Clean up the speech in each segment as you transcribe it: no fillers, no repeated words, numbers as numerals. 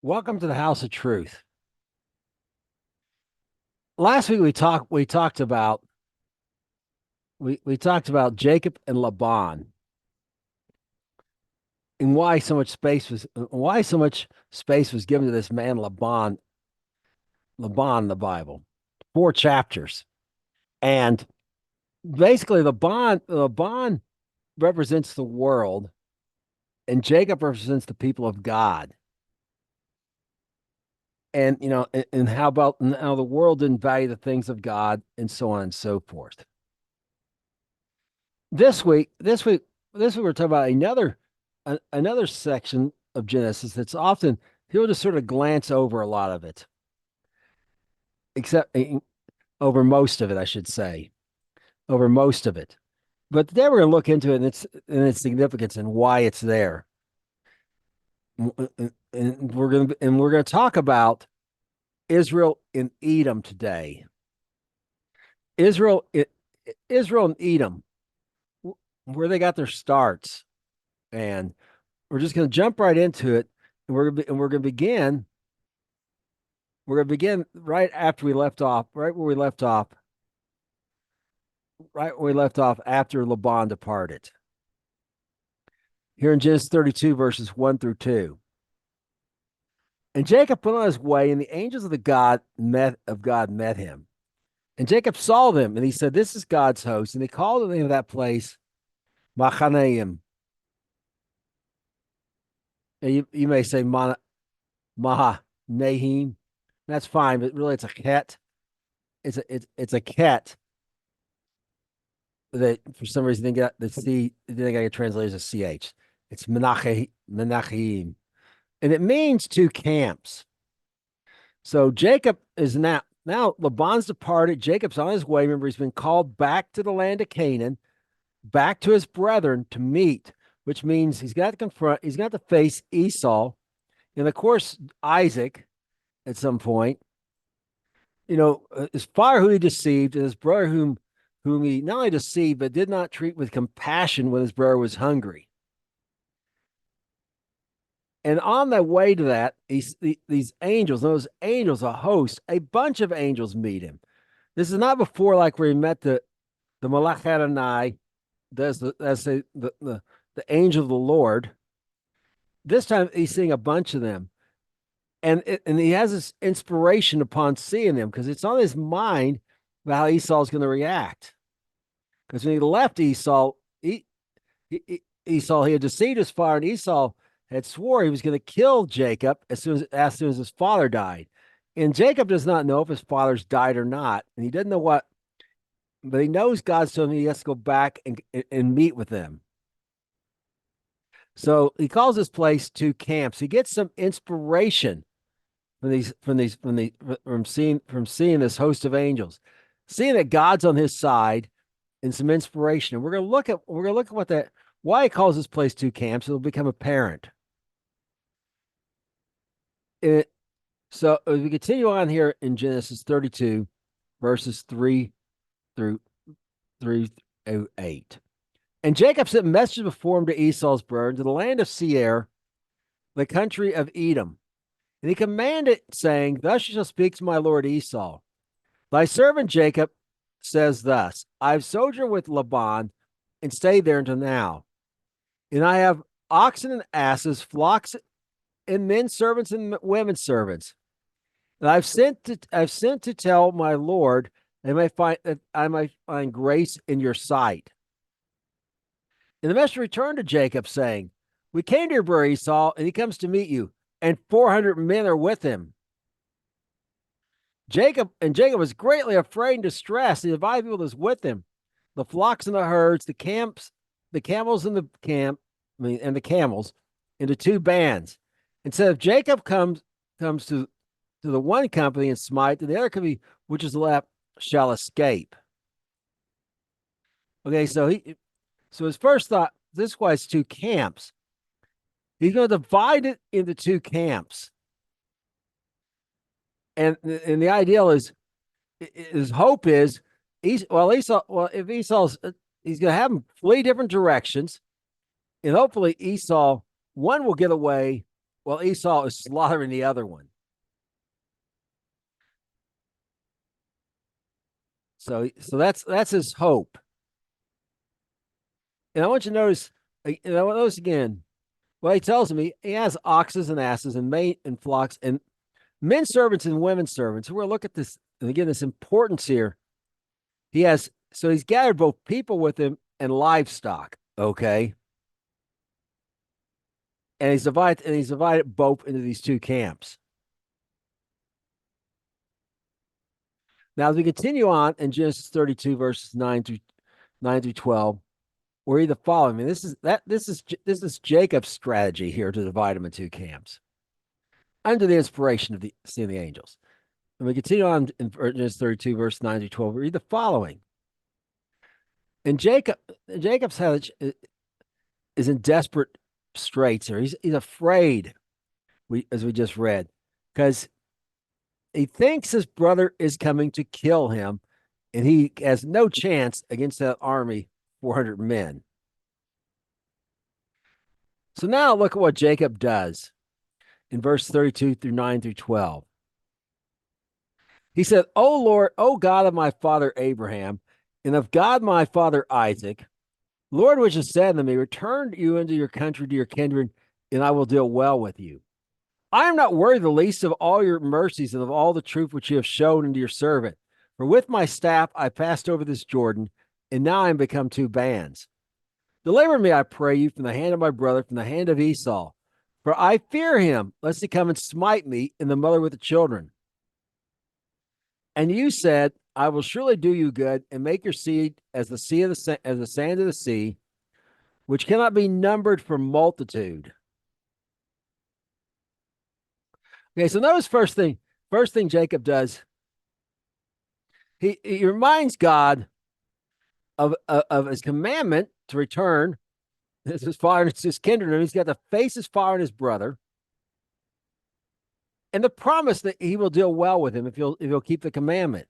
Welcome to the House of Truth. Last week we talked about Jacob and Laban and why so much space was given to this man Laban in the Bible. 4 chapters. And basically Laban represents the world and Jacob represents the people of God. And how about how the world didn't value the things of God and so on and so forth. This week we're talking about another section of Genesis that's often people just sort of glance over a lot of it, except over most of it, I should say, over most of it. But today we're going to look into it and its significance and why it's there. And we're going to talk about Israel and Edom today. Israel, Israel and Edom, where they got their starts, and we're just going to jump right into it, and we're going to begin. We're going to begin right after we left off, right where we left off after Laban departed. Here in Genesis 32, verses 1 through 2. And Jacob went on his way, and the angels of God met him. And Jacob saw them, and he said, "This is God's host." And he called the name of that place Machanaim. And you may say Mahanahim. That's fine, but really it's a ket. It's a ket that for some reason they got the C. They got to translate as a ch. It's Menachim, and it means 2 camps. So Jacob is now Laban's departed. Jacob's on his way. Remember, he's been called back to the land of Canaan, back to his brethren to meet, which means he's got to confront. He's got to face Esau, and of course Isaac at some point. His father who he deceived, and his brother whom he not only deceived but did not treat with compassion when his brother was hungry. And on the way to that, these angels, a host, a bunch of angels meet him. This is not before like where he met the Malach Adonai, that's the angel of the Lord. This time he's seeing a bunch of them. And he has this inspiration upon seeing them because it's on his mind about how Esau's going to react. Because when he left Esau, Esau, he had deceived his father, and Esau had swore he was going to kill Jacob as soon as his father died. And Jacob does not know if his father's died or not. And he doesn't know what, but he knows God's told him he has to go back and meet with them. So he calls this place 2 camps. He gets some inspiration from seeing this host of angels, seeing that God's on his side, and some inspiration. And we're gonna look at why he calls this place 2 camps. It'll become apparent. So as we continue on here in Genesis 32, verses 3 through 8. And Jacob sent messages before him to Esau's brother, to the land of Seir, the country of Edom. And he commanded, saying, "Thus you shall speak to my lord Esau. Thy servant Jacob says thus, I have sojourned with Laban and stayed there until now. And I have oxen and asses, flocks and men servants and women servants. And I've sent to tell my lord that I might find grace in your sight." And the messenger returned to Jacob, saying, "We came to your brother Esau, and he comes to meet you, and 400 men are with him." Jacob was greatly afraid and distressed. The divided people that was with him, the flocks and the herds, the camels and the camels, into 2 bands. And said, if Jacob comes to the one company and smite, then the other company which is left shall escape. Okay, so his first thought, this was 2 camps. He's going to divide it into 2 camps. And the ideal is, his hope is, if Esau's, he's going to have them flee different directions, and hopefully Esau, one will get away while Esau is slaughtering the other one. So that's his hope. And I want you to notice, and I want to notice again, well, he tells me he has oxes and asses and mate and flocks and men servants and women servants. We're look at this and again, this importance here. He's gathered both people with him and livestock. Okay. And he's divided both into these two camps. Now, as we continue on in Genesis 32, verses 9 through 12, we read the following. I mean, this is Jacob's strategy here to divide them in two camps under the inspiration of seeing the angels. And we continue on in Genesis 32, verse 9 through 12. We read the following. And Jacob's is in desperate straits here. He's afraid, as we just read, because he thinks his brother is coming to kill him, and he has no chance against that army, 400 men. So now look at what Jacob does in verse 32 through 9 through 12. He said, "O Lord, O God of my father Abraham, and of God my father Isaac, Lord, which has said to me, return you into your country to your kindred, and I will deal well with you. I am not worthy the least of all your mercies and of all the truth which you have shown unto your servant. For with my staff I passed over this Jordan, and now I am become two bands. Deliver me, I pray you, from the hand of my brother, from the hand of Esau. For I fear him, lest he come and smite me and the mother with the children. And you said, I will surely do you good and make your seed as the sand of the sea, which cannot be numbered for multitude." Okay, so notice first thing Jacob does, he reminds God of his commandment to return his father and his kindred, and he's got to face his father and his brother, and the promise that he will deal well with him if he'll keep the commandment.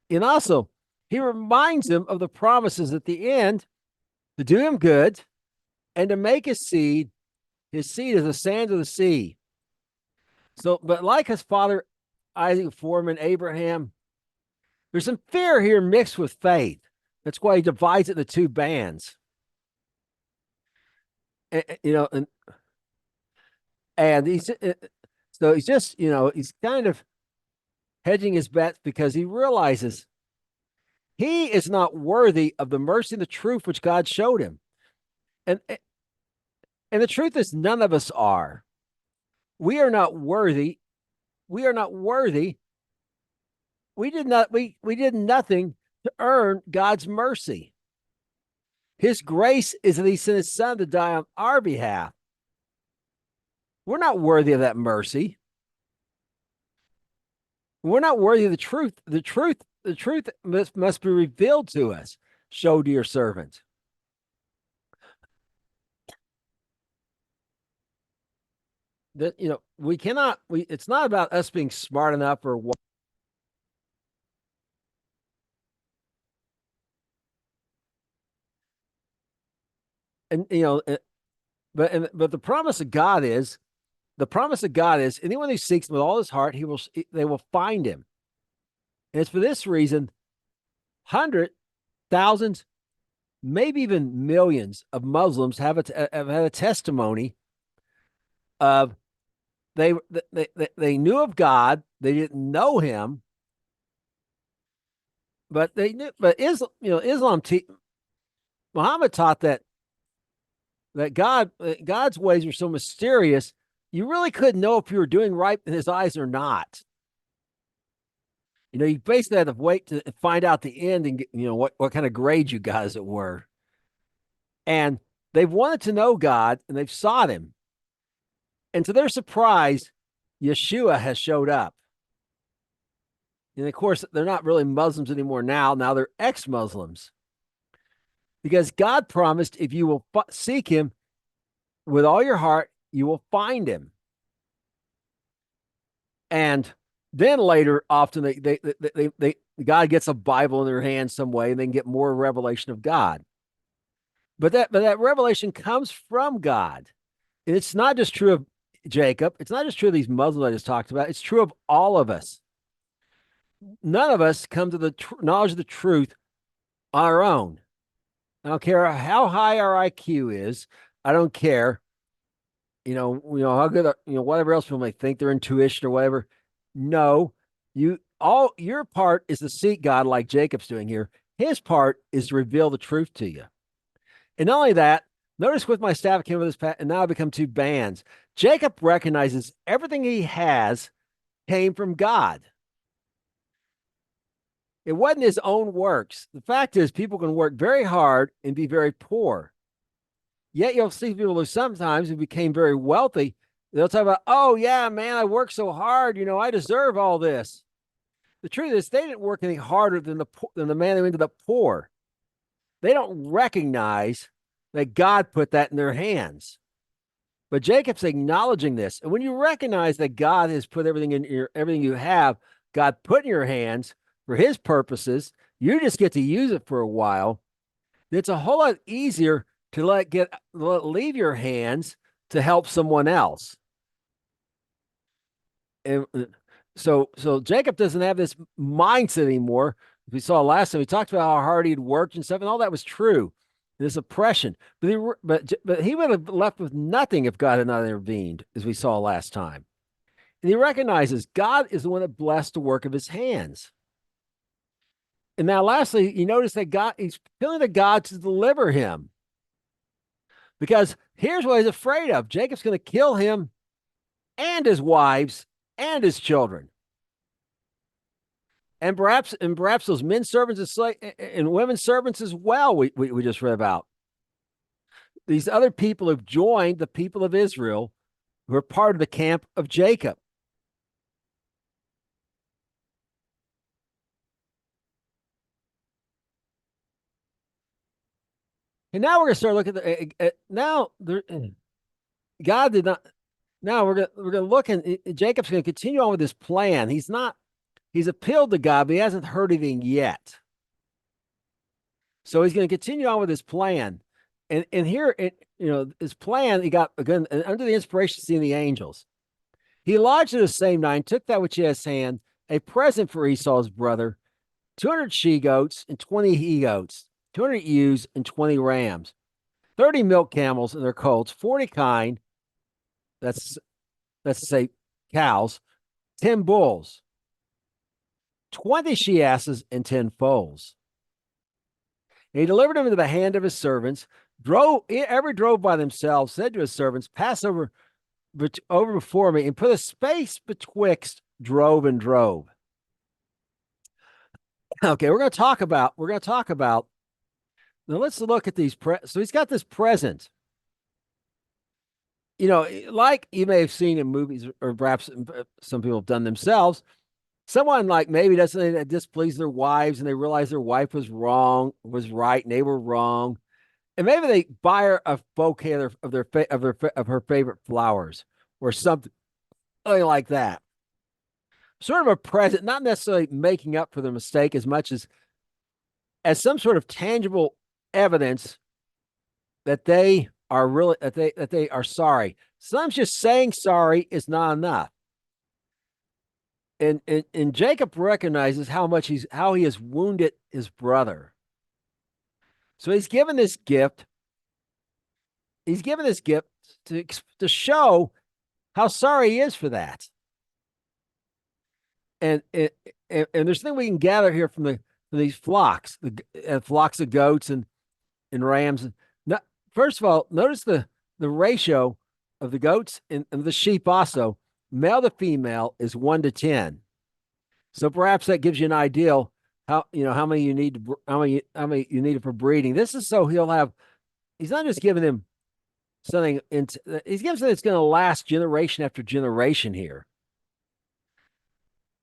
And also, he reminds him of the promises at the end to do him good and to make his seed as the sand of the sea. So, but like his father Isaac, Foreman, Abraham, there's some fear here mixed with faith. That's why he divides it into two bands. And he's just, he's kind of hedging his bets because he realizes he is not worthy of the mercy and the truth which God showed him. And the truth is, none of us are. We are not worthy. We are not worthy. We did nothing to earn God's mercy. His grace is that he sent his son to die on our behalf. We're not worthy of that mercy. We're not worthy of the truth. The truth must be revealed to us. Show to your servant. That we cannot. It's not about us being smart enough or what. And but the promise of God is anyone who seeks him with all his heart, they will find him. And it's for this reason, hundreds, thousands, maybe even millions of Muslims have had a testimony of they knew of God, they didn't know him, but they knew. But Muhammad taught that God's ways are so mysterious, you really couldn't know if you were doing right in his eyes or not. You basically had to wait to find out the end and get, what kind of grades you got, as it were. And they've wanted to know God and they've sought him. And to their surprise, Yeshua has showed up. And of course, they're not really Muslims anymore now. Now they're ex-Muslims. Because God promised if you will seek him with all your heart, you will find him. And then later, often God gets a Bible in their hands some way, and they can get more revelation of God. But that revelation comes from God. And it's not just true of Jacob. It's not just true of these Muslims I just talked about. It's true of all of us. None of us come to the knowledge of the truth on our own. I don't care how high our IQ is. I don't care, how good, whatever else people may think, their intuition or whatever. No, all your part is to seek God, like Jacob's doing here. His part is to reveal the truth to you. And not only that, notice with my staff came with this path, and now I become two bands. Jacob recognizes everything he has came from God. It wasn't his own works. The fact is, people can work very hard and be very poor. Yet you'll see people who sometimes who became very wealthy, they'll talk about, oh, yeah, man, I worked so hard. I deserve all this. The truth is, they didn't work any harder than the man who ended up poor. They don't recognize that God put that in their hands. But Jacob's acknowledging this. And when you recognize that God has put everything you have, God put in your hands for his purposes, you just get to use it for a while. It's a whole lot easier to let leave your hands to help someone else. And so Jacob doesn't have this mindset anymore. We saw last time, we talked about how hard he'd worked and stuff, and all that was true. This oppression, but he would have left with nothing if God had not intervened, as we saw last time. And he recognizes God is the one that blessed the work of his hands. And now, lastly, you notice that he's appealing to God to deliver him. Because here's what he's afraid of. Jacob's going to kill him and his wives and his children. And perhaps those men servants and women servants as well, we just read about. These other people have joined the people of Israel who are part of the camp of Jacob. And now we're going to start looking at God did not. Now we're going to look, and Jacob's going to continue on with his plan. He's appealed to God, but he hasn't heard anything yet. So he's going to continue on with his plan. And here, his plan, he got, again, under the inspiration of seeing the angels. He lodged in the same night, took that which he has hand, a present for Esau's brother, 200 she-goats and 20 he-goats, 200 ewes and 20 rams, 30 milk camels and their colts, 40 kine, that's to say cows, 10 bulls, 20 she-asses, and 10 foals. And he delivered them into the hand of his servants, drove by themselves, said to his servants, pass over before me, and put a space betwixt drove and drove. Okay, we're going to talk about, now let's look at these. So he's got this present. Like you may have seen in movies, or perhaps some people have done themselves. Someone like maybe does something that displeases their wives, and they realize their wife was right, and they were wrong, and maybe they buy her a bouquet of her favorite flowers or something like that. Sort of a present, not necessarily making up for the mistake as much as some sort of tangible evidence that they are really that they are sorry. Sometimes just saying sorry is not enough. And Jacob recognizes how he has wounded his brother. So he's given this gift. He's given this gift to show how sorry he is for that. And there's thing we can gather here from these flocks, flocks of goats and rams. First of all, notice the ratio of the goats and the sheep also. Male to female is 1-10. So perhaps that gives you an idea how many you need for breeding. This is so he's not just giving him something he's giving something that's going to last generation after generation here.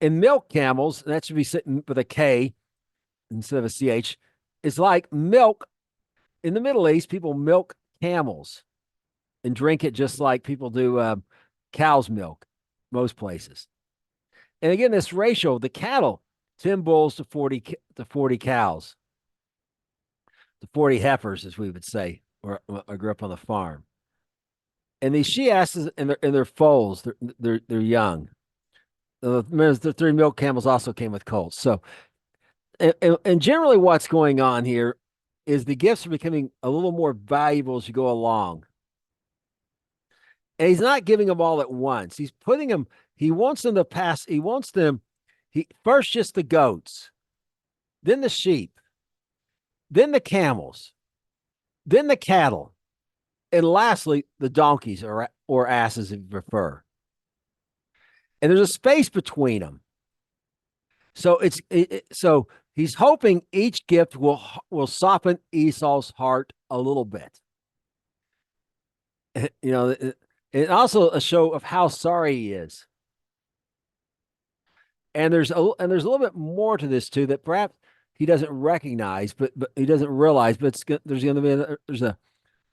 And milk camels, and that should be sitting with a K instead of a CH, is like milk. In the Middle East, people milk camels and drink it just like people do cow's milk, most places. And again, this ratio, the cattle, 10 bulls to 40 cows, to 40 heifers, as we would say, or I grew up on the farm. And these she asses and their foals, they're young. The three milk camels also came with colts. So, and generally, what's going on here is the gifts are becoming a little more valuable as you go along. And he's not giving them all at once. He's putting them. He wants them to pass. He wants them. He first just the goats, then the sheep, then the camels, then the cattle, and lastly the donkeys or asses if you prefer. And there's a space between them. So so he's hoping each gift will soften Esau's heart a little bit. You know, and also a show of how sorry he is. And there's a little bit more to this too that perhaps he doesn't recognize, but he doesn't realize. But there's going to be there's a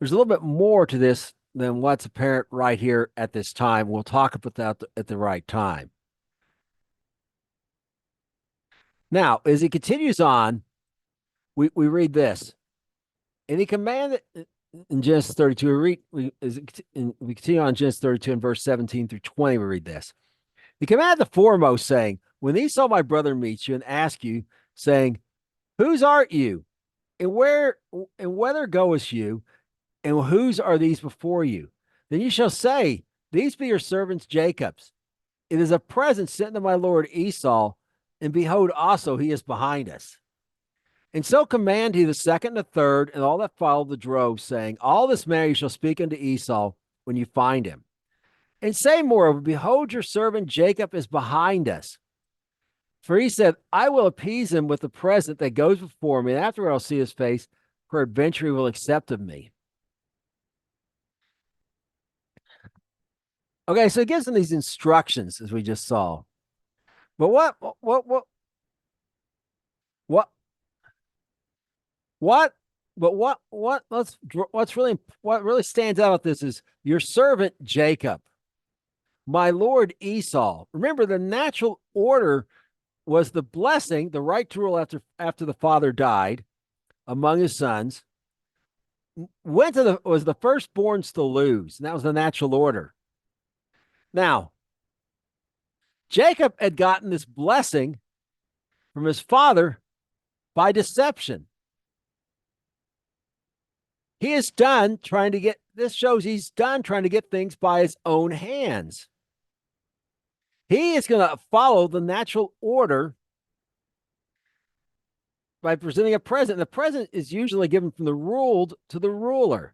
little bit more to this than what's apparent right here at this time. We'll talk about that at the right time. Now, as he continues on, we read this, and he commanded in Genesis 32. We continue on Genesis 32 in verse 17 through 20. We read this. He commanded the foremost, saying, "When Esau my brother meets you and asks you, saying, Whose art you, and whither goest you, and whose are these before you? Then you shall say, These be your servants Jacob's. It is a present sent to my lord Esau, and behold, also he is behind us. And so command he the second and the third, and all that followed the drove, saying, All this manner you shall speak unto Esau when you find him. And say moreover, Behold, your servant Jacob is behind us. For he said, I will appease him with the present that goes before me, and afterward I'll see his face, peradventure he will accept of me." Okay, so he gives them these instructions, as we just saw. But what, what's really, what really stands out about this is your servant Jacob, my lord Esau. Remember, the natural order was the blessing, the right to rule after the father died among his sons, was the firstborns to lose, and that was the natural order. Now, Jacob had gotten this blessing from his father by deception. He is done trying to get, this shows he's done trying to get things by his own hands. He is going to follow the natural order by presenting a present. The present is usually given from the ruled to the ruler.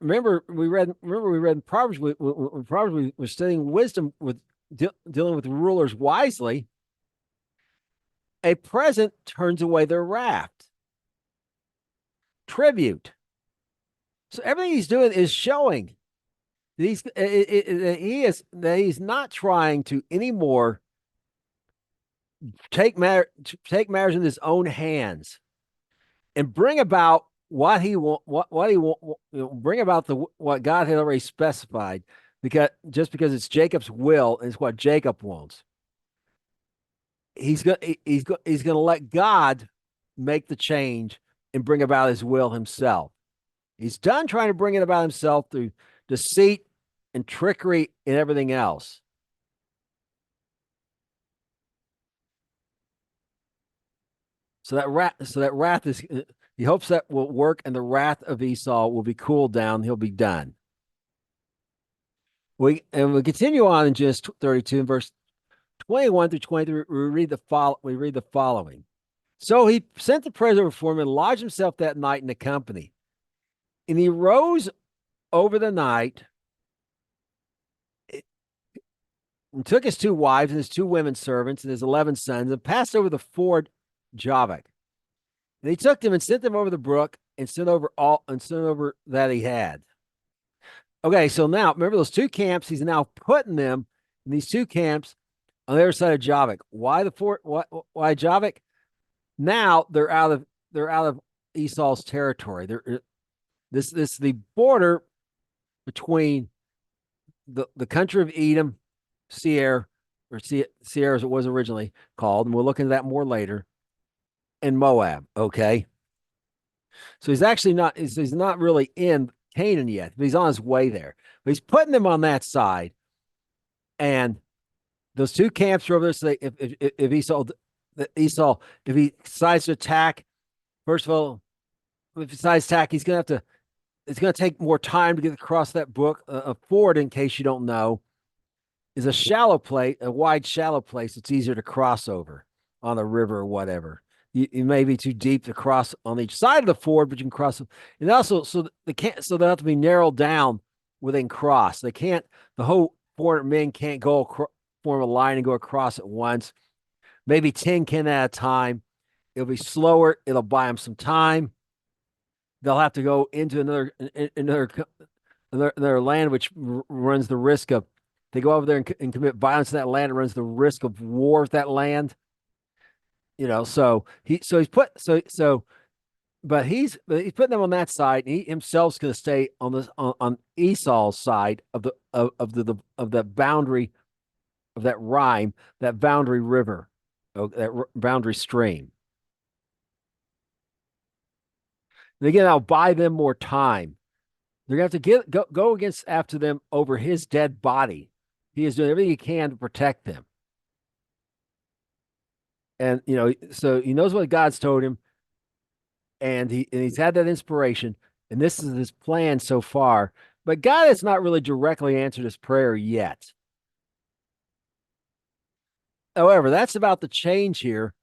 Remember we read in Proverbs, we were studying wisdom with dealing with rulers wisely. A present turns away their wrath. Tribute. So everything he's doing is showing that he's not trying to anymore take matters in his own hands and bring about what he want, bring about what God had already specified, because it's Jacob's will and it's what Jacob wants. He's going to let God make the change and bring about his will himself. He's done trying to bring it about himself through deceit and trickery and everything else. So that wrath is, he hopes that will work, and the wrath of Esau will be cooled down. He'll be done. We continue on in Genesis 32 and verse 21 through 23. We read the following. So he sent the prisoner before him and lodged himself that night in the company. And he rose over the night and took his 2 wives and his 2 women servants and his 11 sons and passed over the ford Jabbok. And he took them and sent them over the brook and sent over that he had. Okay, so now remember those 2 camps. He's now putting them in these 2 camps on the other side of Jabbok. Why the fort? Why Jabbok? Now they're out of Esau's territory. This is the border between the country of Edom, Seir, or Seir as it was originally called, and we'll look into that more later, and Moab. Okay, so he's not really in Canaan yet, but he's on his way there. But he's putting them on that side, and those two camps are over there. So if Esau, if he decides to attack, first of all, if he decides to attack, he's gonna have to. It's gonna take more time to get across that brook. A ford, in case you don't know, is a wide shallow place. It's easier to cross over on a river or whatever. You may be too deep to cross on each side of the ford, but you can cross. And also, so they have to be narrowed down where they can cross. They can't. The whole 400 men can't form a line and go across at once. Maybe 10 can at a time. It'll be slower. It'll buy them some time. They'll have to go into another land, which runs the risk of, they go over there and commit violence in that land. It runs the risk of war with that land. But he's putting them on that side, and he himself's going to stay on Esau's side of the boundary of that rime, that boundary river, that boundary stream. And again, I'll buy them more time. They're going to have to go after them over his dead body. He is doing everything he can to protect them. And, so he knows what God's told him, and he's had that inspiration, and this is his plan so far. But God has not really directly answered his prayer yet. However, that's about to change here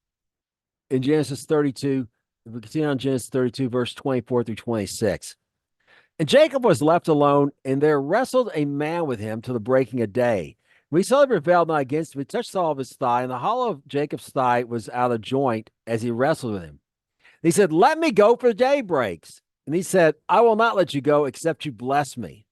in Genesis 32. If we continue on Genesis 32, verse 24 through 26. And Jacob was left alone, and there wrestled a man with him till the breaking of day. When he saw he prevailed not against him, he touched the hollow of his thigh, and the hollow of Jacob's thigh was out of joint as he wrestled with him. He said, "Let me go, for the day breaks." And he said, "I will not let you go, except you bless me."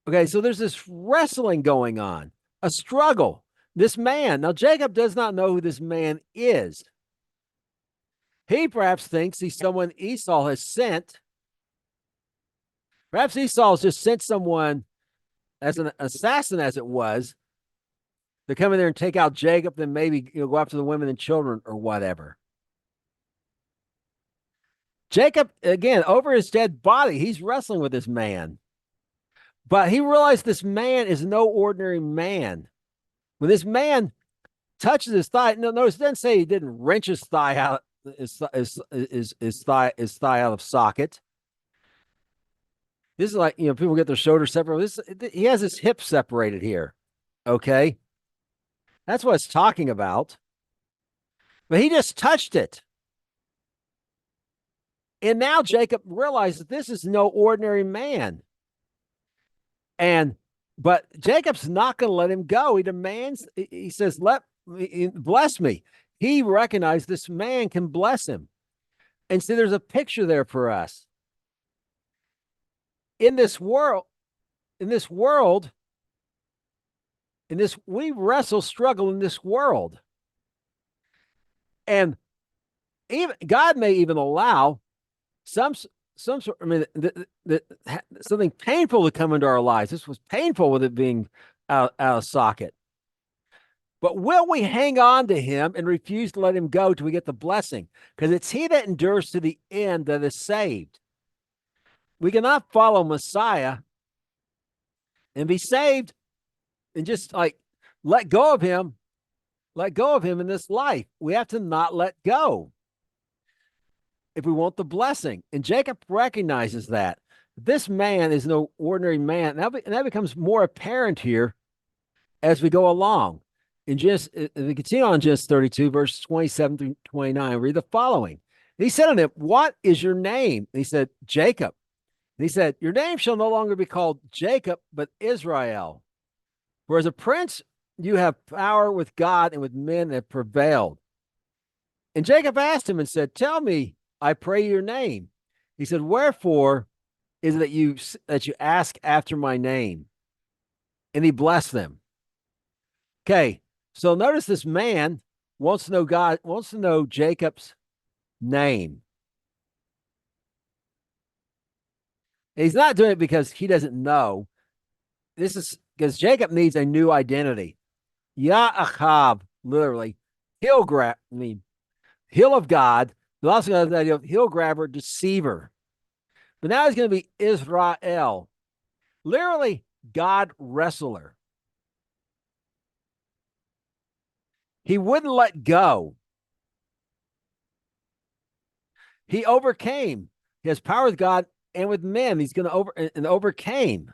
Okay, so there's this wrestling going on, a struggle. This man, now Jacob does not know who this man is. He perhaps thinks he's someone Esau has sent. Perhaps Esau has just sent someone as an assassin, as it was, to come in there and take out Jacob, then maybe go after the women and children or whatever. Jacob, again, over his dead body, he's wrestling with this man. But he realized this man is no ordinary man. When this man touches his thigh, notice it doesn't say he didn't wrench his thigh out, his thigh out of socket. This is like, people get their shoulders separated. He has his hip separated here. Okay. That's what it's talking about. But he just touched it. And now Jacob realizes this is no ordinary man. But Jacob's not going to let him go. He says, bless me. He recognized this man can bless him. And see, there's a picture there for us. We wrestle, struggle in this world. And even God may even allow something painful to come into our lives. This was painful with it being out of socket. But will we hang on to him and refuse to let him go till we get the blessing? Because it's he that endures to the end that is saved. We cannot follow Messiah and be saved and just let go of him in this life. We have to not let go if we want the blessing. And Jacob recognizes that this man is no ordinary man. And that becomes more apparent here as we go along. If we continue on Genesis 32, verses 27 through 29, read the following. And he said unto him, "What is your name?" And he said, "Jacob." And he said, "Your name shall no longer be called Jacob, but Israel. For as a prince, you have power with God and with men and have prevailed." And Jacob asked him and said, "Tell me, I pray, your name." He said, "Wherefore is it that you ask after my name?" And he blessed them. Okay, so notice this man wants to know Jacob's name. And he's not doing it because he doesn't know. This is because Jacob needs a new identity. Ya'achab, literally, hill of God, but also the idea of hill grabber, deceiver. But now he's going to be Israel, literally God wrestler. He wouldn't let go. He overcame. He has power with God and with men. He's going to overcame.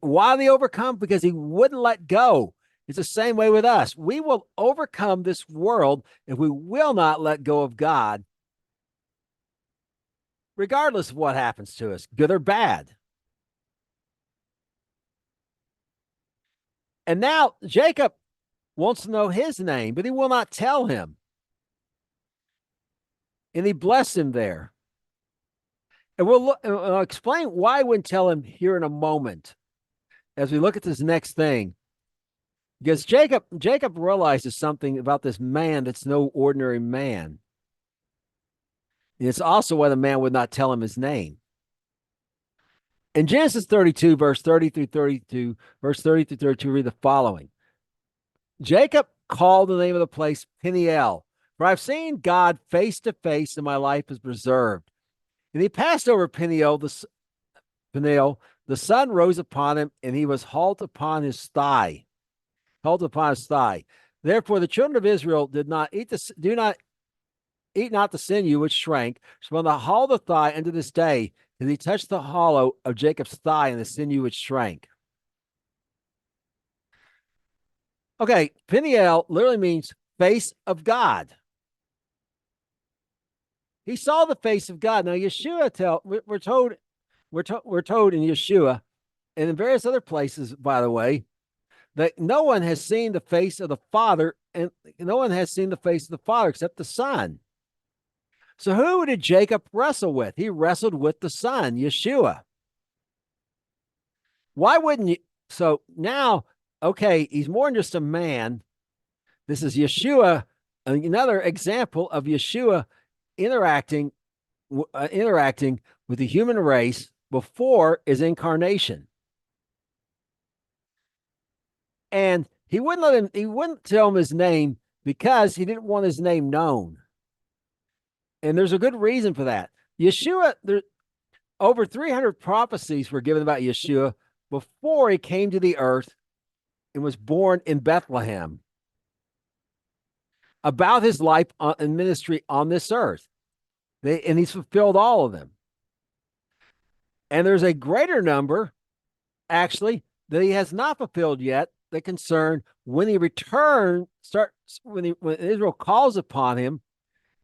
Why did he overcome? Because he wouldn't let go. It's the same way with us. We will overcome this world if we will not let go of God, regardless of what happens to us, good or bad. And now Jacob wants to know his name, but he will not tell him. And he blessed him there. And I'll explain why I wouldn't tell him here in a moment as we look at this next thing. Because Jacob realizes something about this man that's no ordinary man. And it's also why the man would not tell him his name. In Genesis 32, verse 30 through 32, verse 30 through 32, read the following. Jacob called the name of the place Peniel, for I've seen God face to face, and my life is preserved. And he passed over Peniel, the sun rose upon him, and he was halt upon his thigh. Therefore, the children of Israel did not eat not the sinew which shrank, from the hollow of the thigh unto this day, and he touched the hollow of Jacob's thigh, and the sinew which shrank. Okay, Peniel literally means face of God. He saw the face of God. Now, Yeshua we're told in Yeshua, and in various other places, by the way, that no one has seen the face of the Father, and no one has seen the face of the Father except the Son. So who did Jacob wrestle with? He wrestled with the Son, Yeshua. Why wouldn't you? So now, okay, he's more than just a man. This is Yeshua, another example of Yeshua interacting with the human race before his incarnation. And he wouldn't tell him his name because he didn't want his name known. And there's a good reason for that. Yeshua, over 300 prophecies were given about Yeshua before he came to the earth and was born in Bethlehem about his life and ministry on this earth. And he's fulfilled all of them. And there's a greater number, actually, that he has not fulfilled yet that concern when he returns, when Israel calls upon him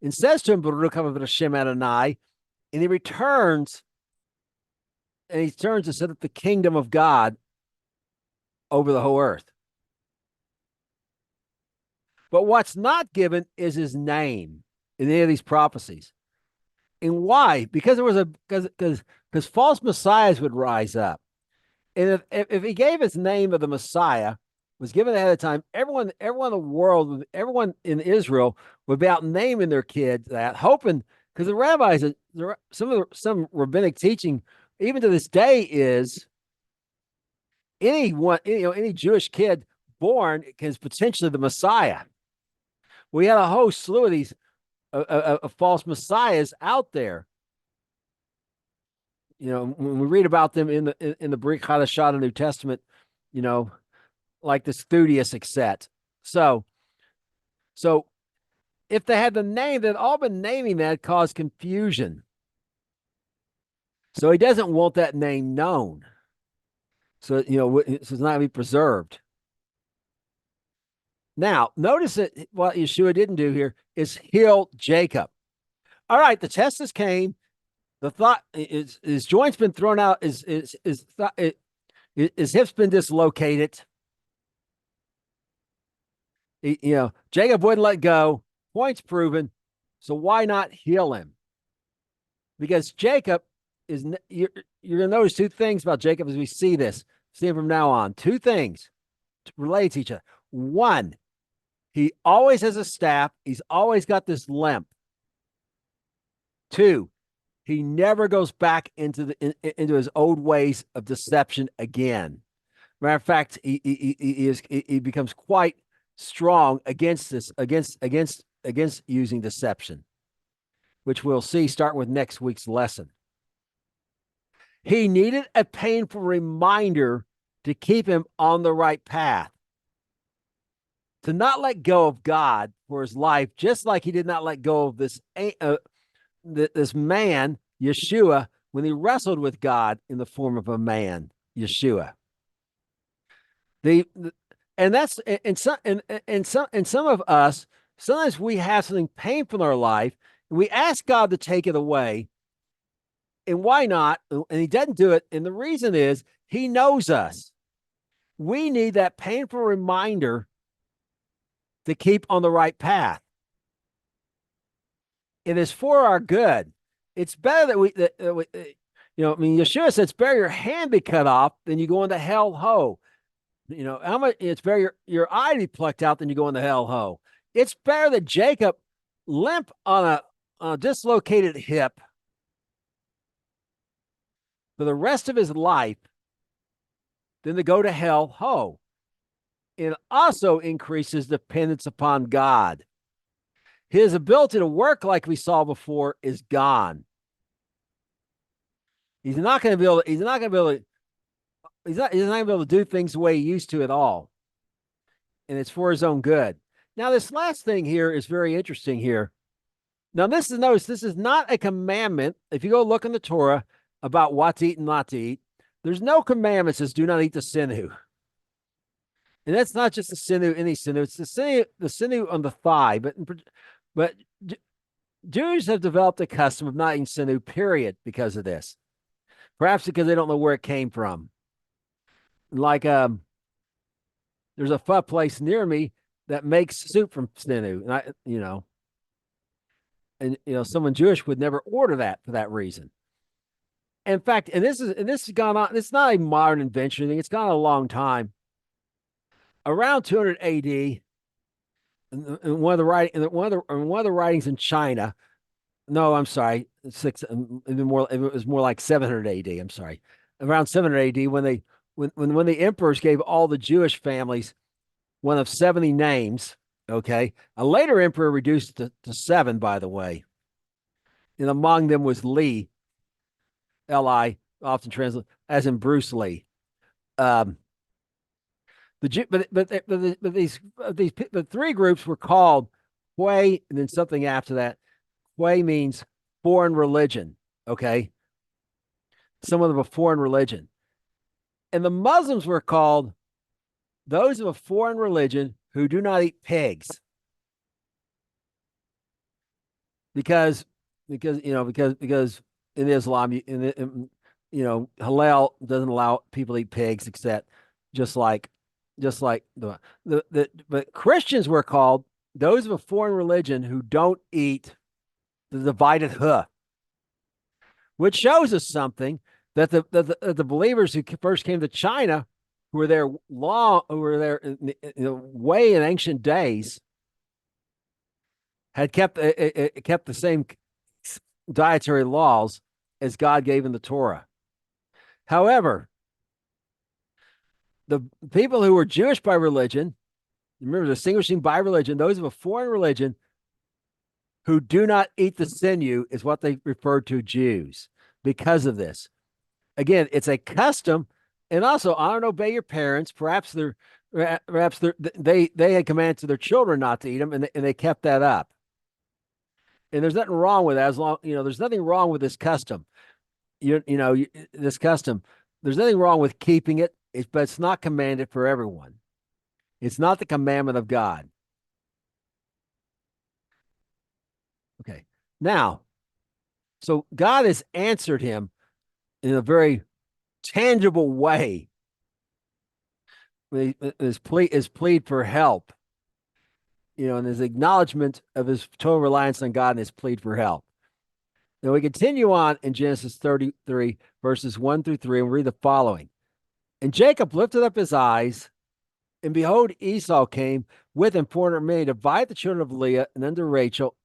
and says to him, Baruch Hashem Adonai, and he returns, and he turns to set up the kingdom of God over the whole earth. But what's not given is his name in any of these prophecies. And why? Because because false messiahs would rise up. And if he gave his name of the Messiah, was given ahead of time, everyone in the world, everyone in Israel would be out naming their kids that, hoping, because the rabbis, some rabbinic teaching, even to this day, is any Jewish kid born is potentially the Messiah. We had a whole slew of these of false messiahs out there. When we read about them in the Brit Hadashah, the New Testament, like the Studious etc. So if they had the name, they'd all been naming that caused confusion. So he doesn't want that name known. So it's not going to be preserved. Now, notice that what Yeshua didn't do here is heal Jacob. All right, the testes came. The thought is his joint's been thrown out. His hip's been dislocated. Jacob wouldn't let go. Point's proven. So why not heal him? Because Jacob is. You're going to notice two things about Jacob as we see him from now on. Two things to relate to each other. One, he always has a staff. He's always got this limp. Two, he never goes back into his old ways of deception again. Matter of fact, he becomes quite strong against using deception, which we'll see starting with next week's lesson. He needed a painful reminder to keep him on the right path, to not let go of God for his life, just like he did not let go of this man, Yeshua, when he wrestled with God in the form of a man, Yeshua. The and that's and some of us, sometimes we have something painful in our life and we ask God to take it away. And why not? And he doesn't do it. And the reason is he knows us. We need that painful reminder to keep on the right path. It is for our good. It's better I mean, Yeshua said it's better your hand be cut off than you go into hell ho. How much it's better your eye be plucked out than you go into hell ho. It's better that Jacob limp on a dislocated hip for the rest of his life than to go to hell ho. It also increases dependence upon God. His ability to work, like we saw before, is gone. He's not going to be able to, he's not going to be able to, he's not going to be able to do things the way he used to at all. And it's for his own good. Now, this last thing here is very interesting here. Now, notice this is not a commandment. If you go look in the Torah about what to eat and not to eat, there's no commandment that says do not eat the sinew. And that's not just the sinew, any sinew. It's the sinew on the thigh. But Jews have developed a custom of not eating sinew, period, because of this. Perhaps because they don't know where it came from. Like there's a pho place near me that makes soup from sinew, and someone Jewish would never order that for that reason. In fact, and this has gone on. It's not a modern invention thing. It's gone on a long time. Around 200 A.D., in one of the writings in China. No, I'm sorry, it was more like 700 A.D. I'm sorry, around 700 A.D. when the emperors gave all the Jewish families one of 70 names. Okay, a later emperor reduced it to 7, by the way, and among them was Li, Li, often translated as in Bruce Lee. The three groups were called Hui, and then something after that. Hui means foreign religion. Okay, someone of a foreign religion, and the Muslims were called those of a foreign religion who do not eat pigs, because in Islam, halal doesn't allow people to eat pigs, except just like but Christians were called those of a foreign religion who don't eat the divided hoof, which shows us something that the believers who first came to China, who were there way in ancient days, had kept the same dietary laws as God gave in the Torah. However, the people who were Jewish by religion, remember distinguishing by religion, those of a foreign religion who do not eat the sinew is what they refer to Jews because of this. Again, it's a custom, and also honor and obey your parents. Perhaps they had commanded to their children not to eat them, and they kept that up. And there's nothing wrong with that. As long there's nothing wrong with this custom. This custom. There's nothing wrong with keeping it, but it's not commanded for everyone. It's not the commandment of God. Okay. Now, so God has answered him in a very tangible way. His plead for help, and his acknowledgement of his total reliance on God and his plead for help. Now we continue on in Genesis 33, verses 1 through 3, and we read the following. And Jacob lifted up his eyes, and behold, Esau came with him 400 men to divide the children of Leah and under Rachel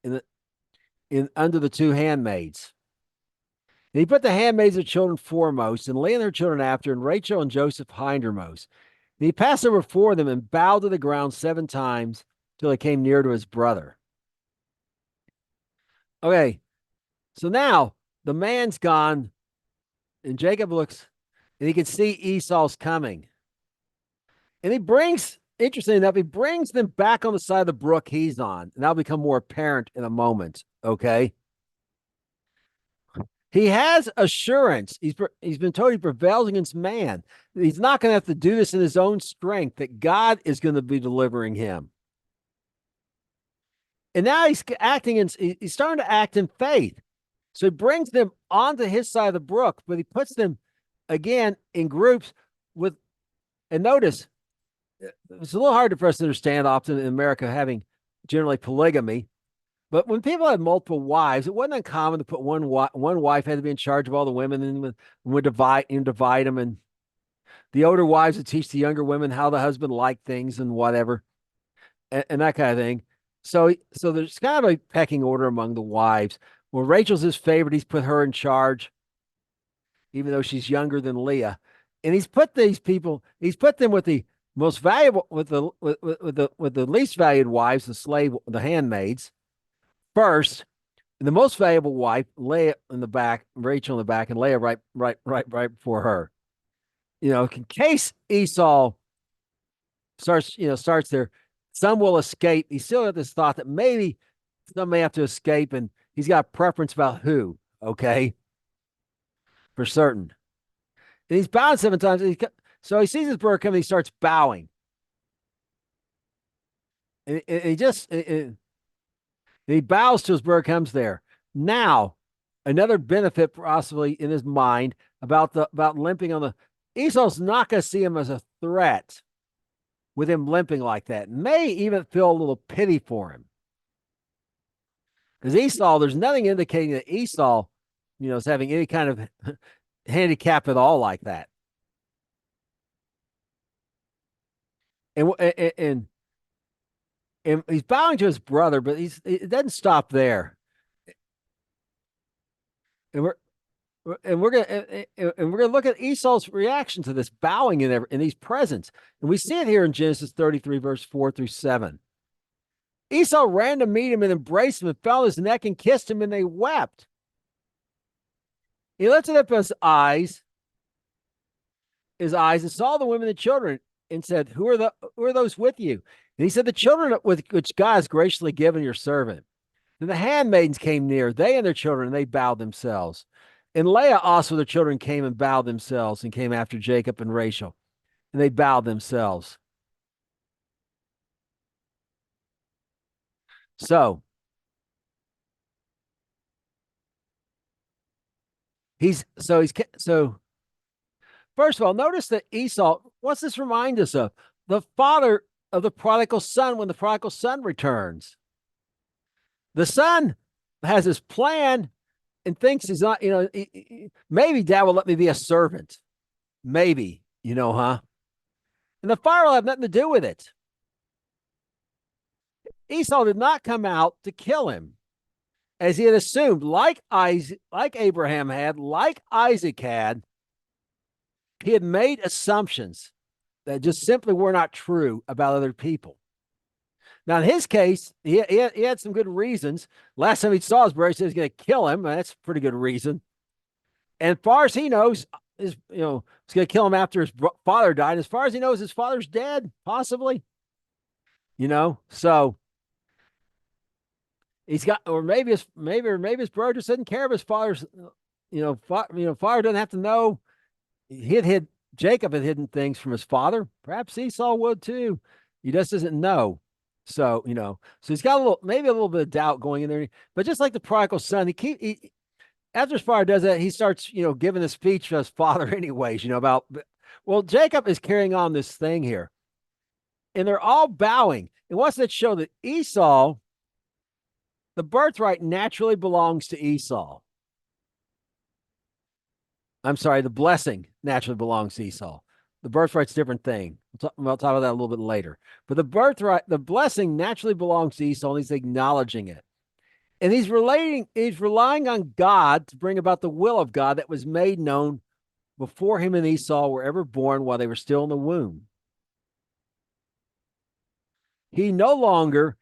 under the two handmaids. And he put the handmaids of the children foremost, and Leah and her children after, and Rachel and Joseph hindermost. And he passed over before them and bowed to the ground 7 times till he came near to his brother. Okay, so now the man's gone. And Jacob looks and he can see Esau's coming. And he brings, interesting enough, he brings them back on the side of the brook he's on. And that'll become more apparent in a moment. Okay. He has assurance. He's been told he prevails against man. He's not going to have to do this in his own strength, that God is going to be delivering him. And now he's starting to act in faith. So he brings them onto his side of the brook, but he puts them again in groups with, and notice, it's a little hard for us to understand often in America having generally polygamy. But when people had multiple wives, it wasn't uncommon to put one wife had to be in charge of all the women, and would divide them, and the older wives would teach the younger women how the husband liked things and whatever, and that kind of thing. So there's kind of a pecking order among the wives. Well, Rachel's his favorite. He's put her in charge, even though she's younger than Leah, and he's put them with the most valuable, with the least valued wives, the handmaids first, and the most valuable wife, Leah in the back, Rachel in the back, and Leah right before her. In case Esau starts there, some will escape. He still has this thought that maybe some may have to escape, and he's got a preference about who, okay, for certain. And he's bowed 7 times. So he sees his bird coming, he starts bowing. And he bows till his bird comes there. Now, another benefit possibly in his mind about limping on the Esau's not going to see him as a threat with him limping like that. May even feel a little pity for him. Because Esau, there's nothing indicating that Esau, is having any kind of handicap at all like that. And he's bowing to his brother, but it doesn't stop there. And we're gonna look at Esau's reaction to this bowing in these presents, and we see it here in Genesis 33, verse 4-7. Esau ran to meet him and embraced him and fell on his neck and kissed him, and they wept. He lifted up his eyes and saw the women and children, and said, "Who are those with you?" And he said, "The children with which God has graciously given your servant." Then the handmaidens came near, they and their children, and they bowed themselves. And Leah also, their children, came and bowed themselves, and came after Jacob and Rachel, and they bowed themselves. So first of all, notice that Esau, what's this remind us of? The father of the prodigal son when the prodigal son returns. The son has his plan and thinks he's not, maybe dad will let me be a servant. Maybe, huh? And the father will have nothing to do with it. Esau did not come out to kill him, as he had assumed, like Abraham had, like Isaac had. He had made assumptions that just simply were not true about other people. Now, in his case, he had some good reasons. Last time he saw his brother, he said he was going to kill him. That's a pretty good reason. And as far as he knows, he's going to kill him after his father died. As far as he knows, his father's dead, possibly. So he's got, or maybe his brother just doesn't care if his father's, father doesn't have to know. Jacob had hidden things from his father. Perhaps Esau would too. He just doesn't know. So, so he's got maybe a little bit of doubt going in there. But just like the prodigal son, after his father does that, he starts, giving a speech to his father anyways, Jacob is carrying on this thing here. And they're all bowing. And what's that show? That Esau, the birthright naturally belongs to Esau. I'm sorry, the blessing naturally belongs to Esau. The birthright's a different thing. We'll talk about that a little bit later. But the blessing naturally belongs to Esau, and he's acknowledging it. And he's relying on God to bring about the will of God that was made known before him and Esau were ever born while they were still in the womb. He no longer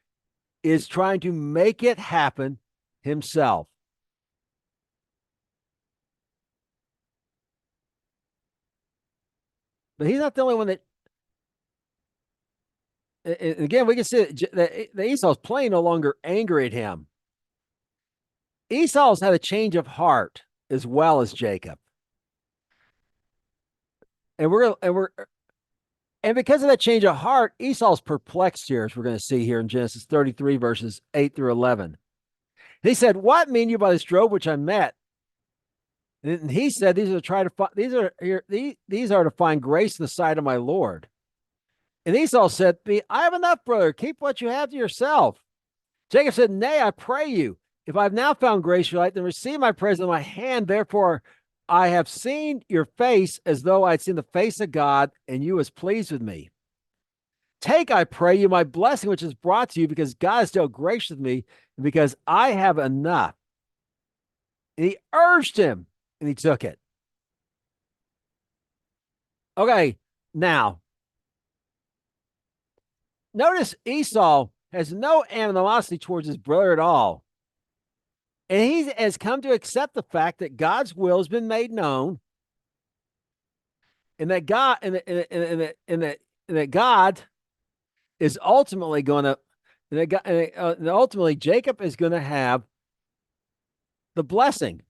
is trying to make it happen himself. But he's not the only one that. Again, we can see that Esau's plain no longer angry at him. Esau's had a change of heart as well as Jacob, and because of that change of heart, Esau's perplexed here, as we're going to see here in Genesis 33, verses 8 through 11. He said, "What mean you by this drove which I met?" And he said, "These are to try to find, these are to find grace in the sight of my Lord." And Esau said, "I have enough, brother. Keep what you have to yourself." Jacob said, "Nay, I pray you, if I have now found grace your light, then receive my praise in my hand. Therefore, I have seen your face as though I had seen the face of God, and you was pleased with me. Take, I pray you, my blessing, which is brought to you, because God has dealt gracious with me, and because I have enough." And he urged him, and he took it. Okay, now, notice Esau has no animosity towards his brother at all. And he has come to accept the fact that God's will has been made known, and that God and that God is ultimately going to, and ultimately Jacob is going to have the blessing.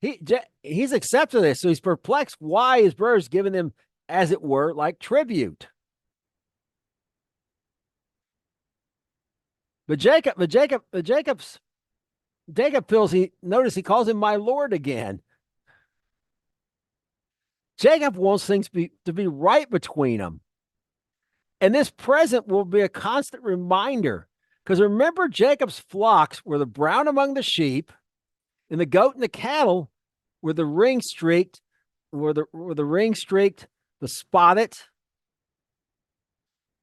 He's accepted this, so he's perplexed why his brother's given him, as it were, like tribute. But Jacob feels notice he calls him my Lord again. Jacob wants things to be right between them. And this present will be a constant reminder. Because remember, Jacob's flocks were the brown among the sheep, and the goat and the cattle were the ring streaked, the spotted,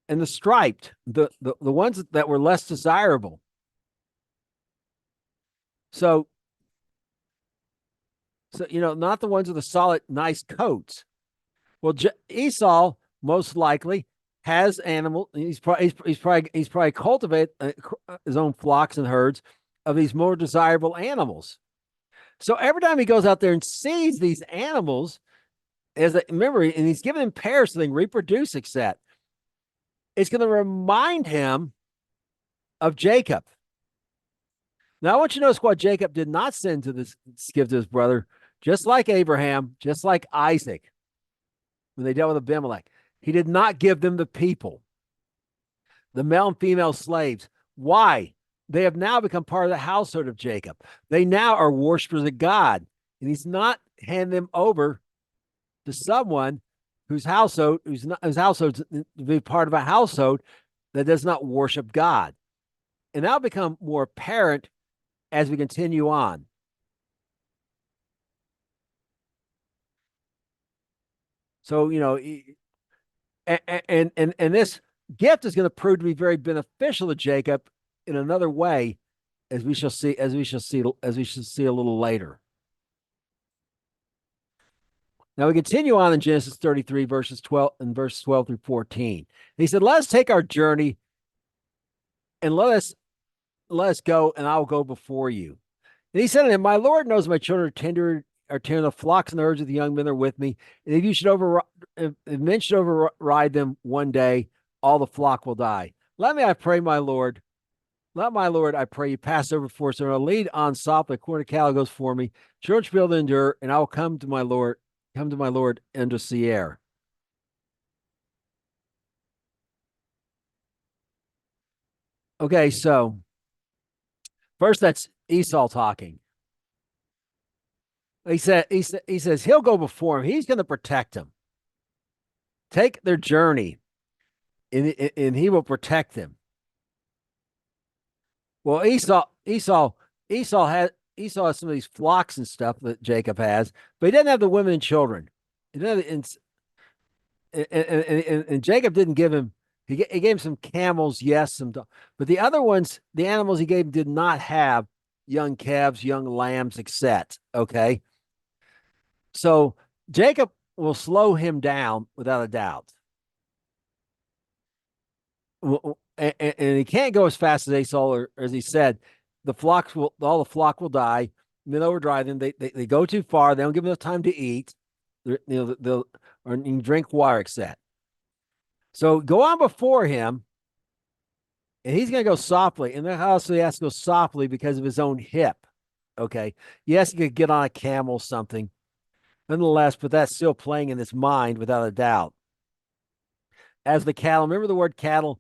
and the striped, the ones that were less desirable. So not the ones with the solid, nice coats. Well, Esau most likely has animals. He's probably cultivated his own flocks and herds of these more desirable animals. So every time he goes out there and sees these animals, remember, and he's giving them pairs so they can reproduce, etc. It's going to remind him of Jacob. Now, I want you to notice what Jacob did not send to give to his brother, just like Abraham, just like Isaac, when they dealt with Abimelech. He did not give them the people, the male and female slaves. Why? They have now become part of the household of Jacob. They now are worshipers of God, and he's not handing them over to someone whose household to be part of a household that does not worship God. And that'll become more apparent as we continue on. So, and this gift is going to prove to be very beneficial to Jacob in another way, as we shall see a little later. Now we continue on in Genesis 33, verses 12 through 14. And he said, "Let us take our journey, and let us go, and I will go before you." And he said to him, "My Lord knows my children are tending the flocks and the herds of the young men that are with me. And if men should override them one day, all the flock will die. Let my Lord, I pray you, pass over before us, and I'll lead on softly, according to cattle goes for me. Children should be able to endure, and I will come to my Lord into Seir." Okay, so first that's Esau talking. He says he'll go before him. He's going to protect him. Take their journey, and he will protect them. Well, Esau has some of these flocks and stuff that Jacob has, but he doesn't have the women and children. And Jacob didn't give him. He gave him some camels, yes, but the other ones, the animals he gave, did not have young calves, young lambs, etc. Okay, so Jacob will slow him down without a doubt. And he can't go as fast as Esau, or as he said, all the flock will die. Men overdrive them. They go too far. They don't give them enough time to eat. they'll or you can drink water, etc. So go on before him, and he's going to go softly. And then also he has to go softly because of his own hip. Okay. Yes, he could get on a camel, something. Nonetheless, but that's still playing in his mind without a doubt. As the cattle, remember the word cattle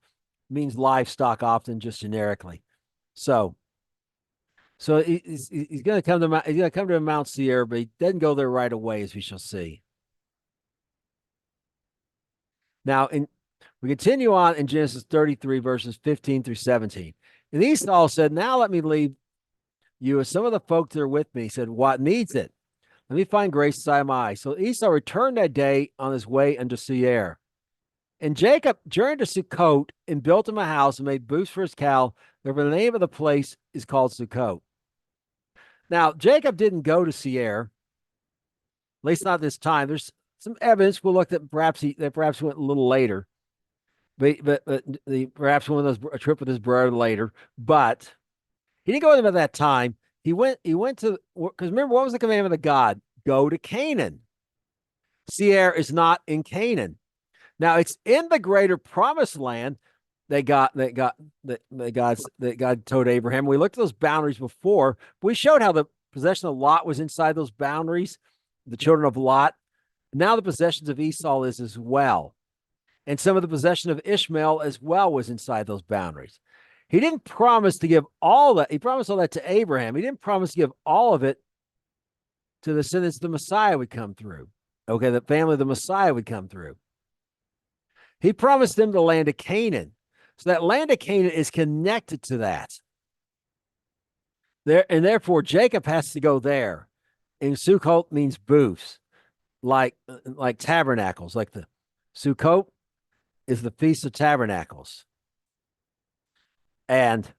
means livestock often just generically. So he's going to come to Mount Seir, but he doesn't go there right away, as we shall see. Now, we continue on in Genesis 33, verses 15 through 17. And Esau said, "Now let me leave you, as some of the folk that are with me." He said, "What needs it? Let me find grace inside my eyes." So Esau returned that day on his way unto Seir. And Jacob journeyed to Sukkot and built him a house and made booths for his cow. Therefore, the name of the place is called Sukkot. Now, Jacob didn't go to Seir, at least not this time. There's some evidence we'll look at perhaps he went a little later. But perhaps one of those a trip with his brother later. But he didn't go with him at that time. He went to, because remember, what was the commandment of God? Go to Canaan. Seir is not in Canaan. Now it's in the greater promised land that God told Abraham. We looked at those boundaries before. We showed how the possession of Lot was inside those boundaries, the children of Lot. Now the possessions of Esau is as well. And some of the possession of Ishmael as well was inside those boundaries. He didn't promise to give all that. He promised all that to Abraham. He didn't promise to give all of it to the descendants the Messiah would come through. Okay, the family of the Messiah would come through. He promised them the land of Canaan. So that land of Canaan is connected to that. And therefore Jacob has to go there. And Sukkot means booths, like tabernacles, like the Sukkot is the Feast of Tabernacles. And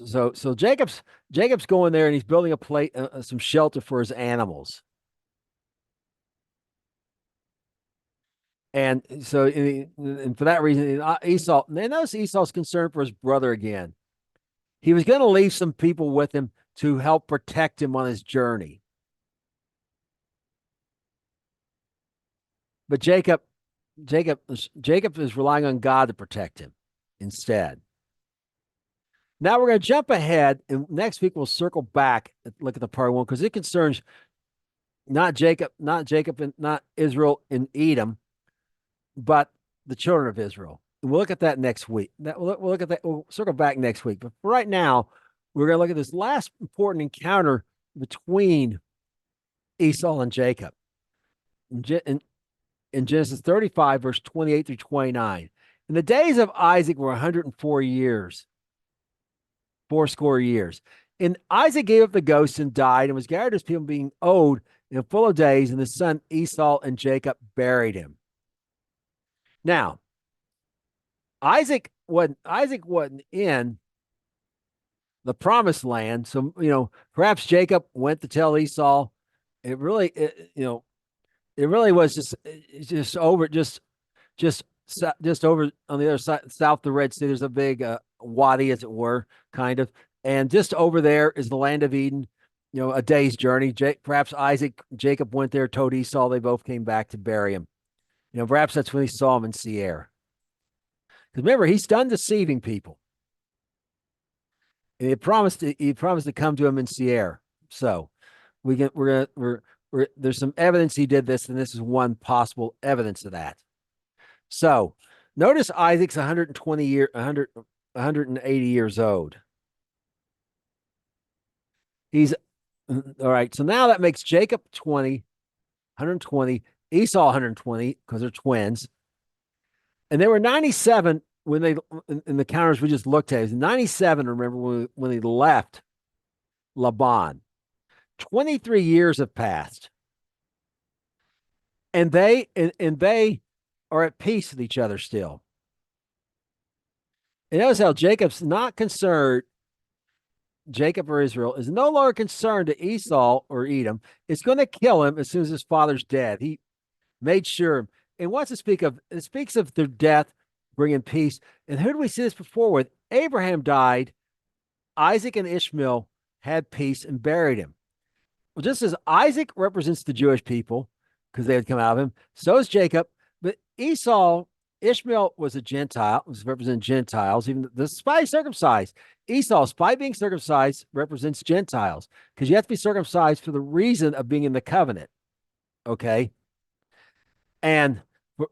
so Jacob's going there and he's building some shelter for his animals. And so, and for that reason, Esau, and notice Esau's concerned for his brother again. He was going to leave some people with him to help protect him on his journey. But Jacob is relying on God to protect him instead. Now we're going to jump ahead, and next week we'll circle back and look at the part one, because it concerns not Jacob and not Israel and Edom, but the children of Israel. And we'll look at that next week. We'll look at that. We'll circle back next week. But for right now, we're going to look at this last important encounter between Esau and Jacob in Genesis 35, verse 28 through 29. And the days of Isaac were 104 years, 80 years. And Isaac gave up the ghost and died, and was gathered as people being old and full of days. And his son Esau and Jacob buried him. Now, Isaac wasn't in the promised land, so perhaps Jacob went to tell Esau. It really was just over on the other side, south of the Red Sea. There's a big wadi, as it were, kind of, and just over there is the land of Eden. A day's journey. Perhaps Jacob went there, told Esau. They both came back to bury him. Perhaps that's when he saw him in Seir. Because remember, he's done deceiving people. And he promised to come to him in Seir. So there's some evidence he did this, and this is one possible evidence of that. So notice Isaac's 180 years old. He's all right. So now that makes Jacob 120, Esau 120, because they're twins. And they were 97 when they, in the counters we just looked at. It was 97, remember, when they left Laban. 23 years have passed. And they are at peace with each other still. And notice how Jacob's not concerned. Jacob or Israel is no longer concerned to Esau or Edom. It's going to kill him as soon as his father's dead. He made sure. And wants to speak of, it speaks of their death, bringing peace. And who did we see this before with? Abraham died. Isaac and Ishmael had peace and buried him. Well, just as Isaac represents the Jewish people because they had come out of him, so is Jacob. But Esau, Ishmael was a Gentile, was representing Gentiles, even despite circumcised. Esau, despite being circumcised, represents Gentiles because you have to be circumcised for the reason of being in the covenant. Okay. And, for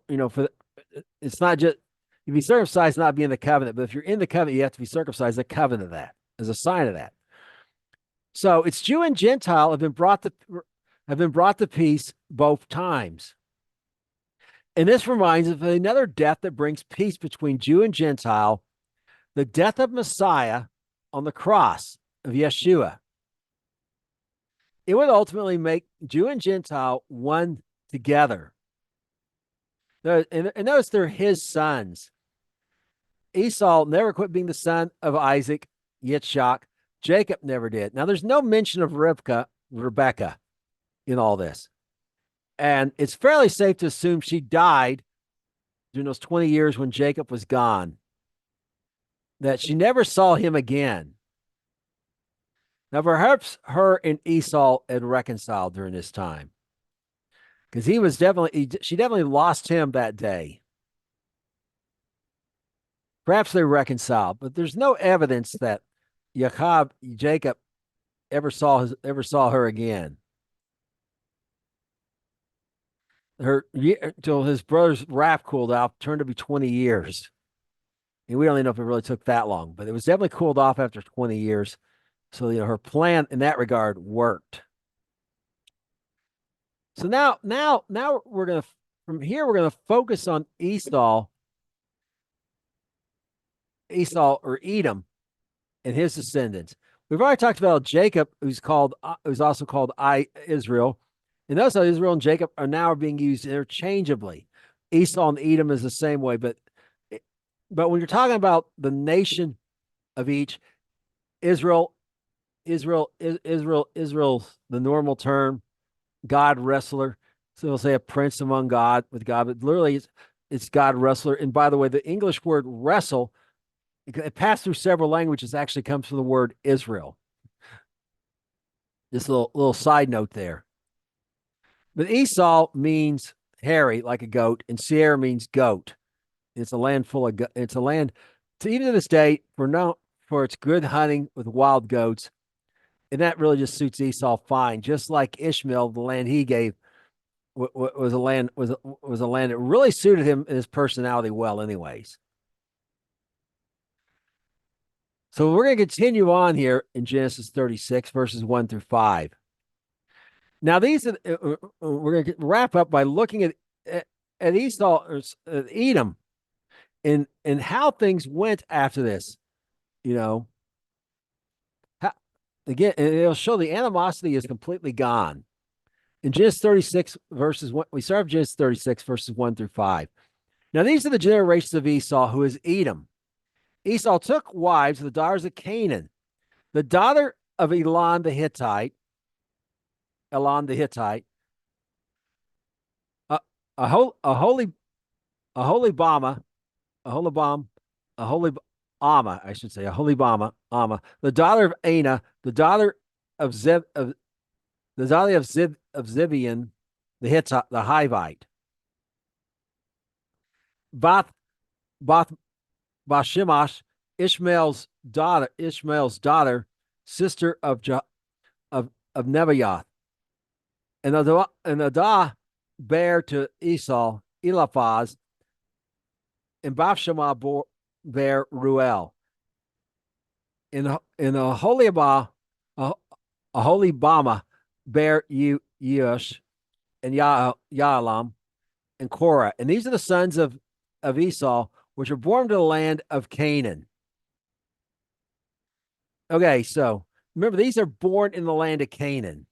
it's not just you be circumcised, not be in the covenant, but if you're in the covenant, you have to be circumcised, a covenant of that, as a sign of that. So it's Jew and Gentile have been brought to peace both times. And this reminds us of another death that brings peace between Jew and Gentile, the death of Messiah on the cross of Yeshua. It would ultimately make Jew and Gentile one together. And notice they're his sons. Esau never quit being the son of Isaac, Yitzchak. Jacob never did. Now, there's no mention of Rebecca in all this. And it's fairly safe to assume she died during those 20 years when Jacob was gone, that she never saw him again. Now, perhaps her and Esau had reconciled during this time because she definitely lost him that day. Perhaps they reconciled, but there's no evidence that Jacob ever saw her again. Until his brother's wrath cooled off, turned to be 20 years. And we don't even know if it really took that long, but it was definitely cooled off after 20 years. So, her plan in that regard worked. So now we're going to focus on Esau or Edom and his descendants. We've already talked about Jacob, who's also called Israel. And notice how Israel and Jacob are now being used interchangeably. Esau and Edom is the same way, but when you're talking about the nation of each, Israel, the normal term, God wrestler. So they'll say a prince among God with God, but literally it's God wrestler. And by the way, the English word wrestle, it passed through several languages, actually comes from the word Israel. Just a little side note there. But Esau means hairy, like a goat, and Seir means goat. It's a land it's a land, even to this day, for its good hunting with wild goats. And that really just suits Esau fine. Just like Ishmael, the land he gave was a land that really suited him and his personality well, anyways. So we're going to continue on here in Genesis 36, verses 1 through 5. Now, we're going to wrap up by looking at Esau, or Edom, and how things went after this. Again, it'll show the animosity is completely gone. In Genesis 36, verses 1, we start with Genesis 36, verses 1 through 5. Now, these are the generations of Esau, who is Edom. Esau took wives of the daughters of Canaan, the daughter of Elon the Hittite, Aholibama, the daughter of Anah, the daughter of Zibeon, the Hittite, the Hivite, Bashemash, Ishmael's daughter, sister of Nebaioth, and Adah bare to Esau Eliphaz, and Bathsheba bare Ruel. In Aholibama bare Yeush and Yaalam and Korah. And these are the sons of Esau, which were born to the land of Canaan. Okay, so remember, these are born in the land of Canaan.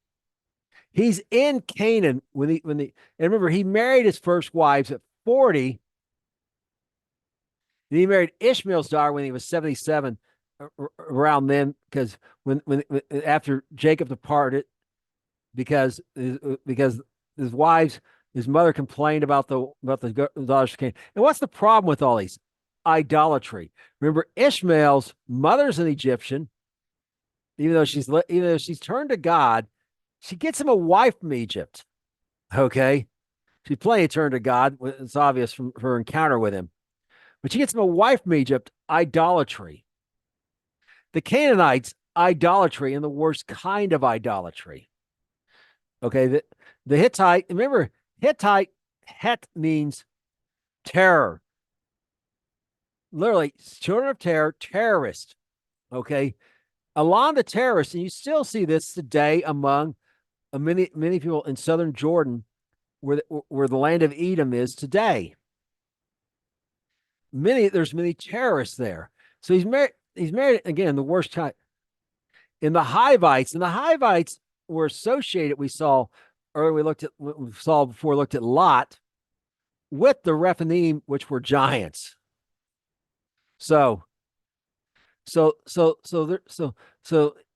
He's in Canaan and remember, he married his first wives at 40. And he married Ishmael's daughter when he was 77, around then, because when after Jacob departed, because his mother complained about the daughters of Canaan. And what's the problem with all these? Idolatry. Remember, Ishmael's mother's an Egyptian, even though she's turned to God. She gets him a wife from Egypt. Okay. She's playing turn to God. It's obvious from her encounter with him. But she gets him a wife from Egypt, idolatry. The Canaanites, idolatry, and the worst kind of idolatry. Okay. The Hittite, remember, Hittite, Het means terror. Literally, children of terror, terrorist. Okay. A lot of the terrorists, and you still see this today among many people in southern Jordan, where the land of Edom is today. There's many terrorists there. So he's married. He's married again. The worst time in the Hivites, and the Hivites were associated. We saw earlier. We saw before. Looked at Lot with the Rephaim, which were giants. So, so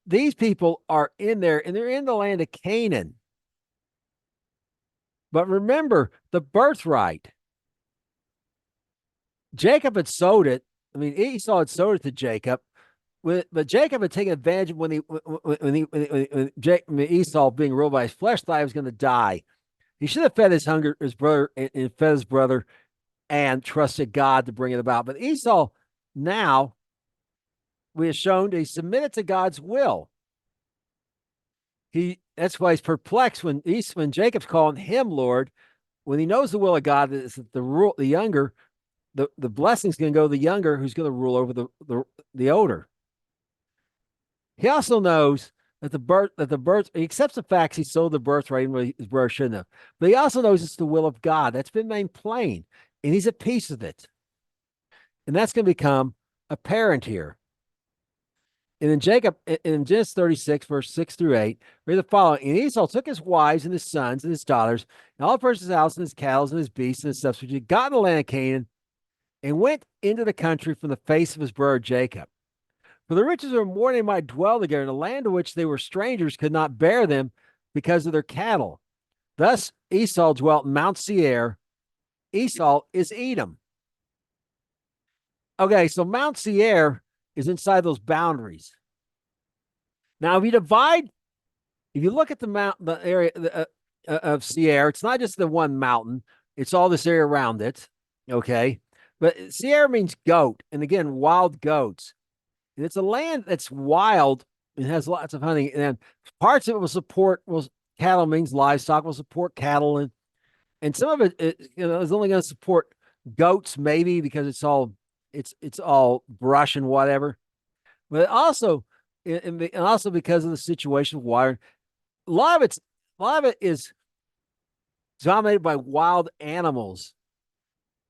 these people are in there, and they're in the land of Canaan. But remember the birthright. Jacob had sold it. I mean, Esau had sold it to Jacob, but Jacob had taken advantage of when Esau, being ruled by his flesh, thought he was going to die. He should have fed his brother, and fed his brother, and trusted God to bring it about. But Esau, now we have shown that he submitted to God's will. That's why he's perplexed when Jacob's calling him Lord, when he knows the will of God is that the younger, the blessing's going to go to the younger, who's going to rule over the older. He also knows that the birth, he accepts the facts he sold the birthright when his brother shouldn't have. But he also knows it's the will of God. That's been made plain, and he's at peace with it. And that's going to become apparent here. And then Jacob, in Genesis 36, verse 6 through 8, read the following. And Esau took his wives and his sons and his daughters, and all the persons his house and his cattle and his beasts and his stuff, which he got in the land of Canaan, and went into the country from the face of his brother Jacob. For the riches were more than they might dwell together, in a land of which they were strangers could not bear them because of their cattle. Thus Esau dwelt in Mount Seir. Esau is Edom. Okay, so Mount Seir is inside those boundaries. Now, if you look at the area of Seir, it's not just the one mountain, it's all this area around it. Okay. But Seir means goat, and again, wild goats. And it's a land that's wild and has lots of hunting. And parts of it will support, cattle means livestock, will support cattle. And some of it is only going to support goats, maybe, because it's all brush and whatever. But also, and also because of the situation of water, a lot of it is dominated by wild animals.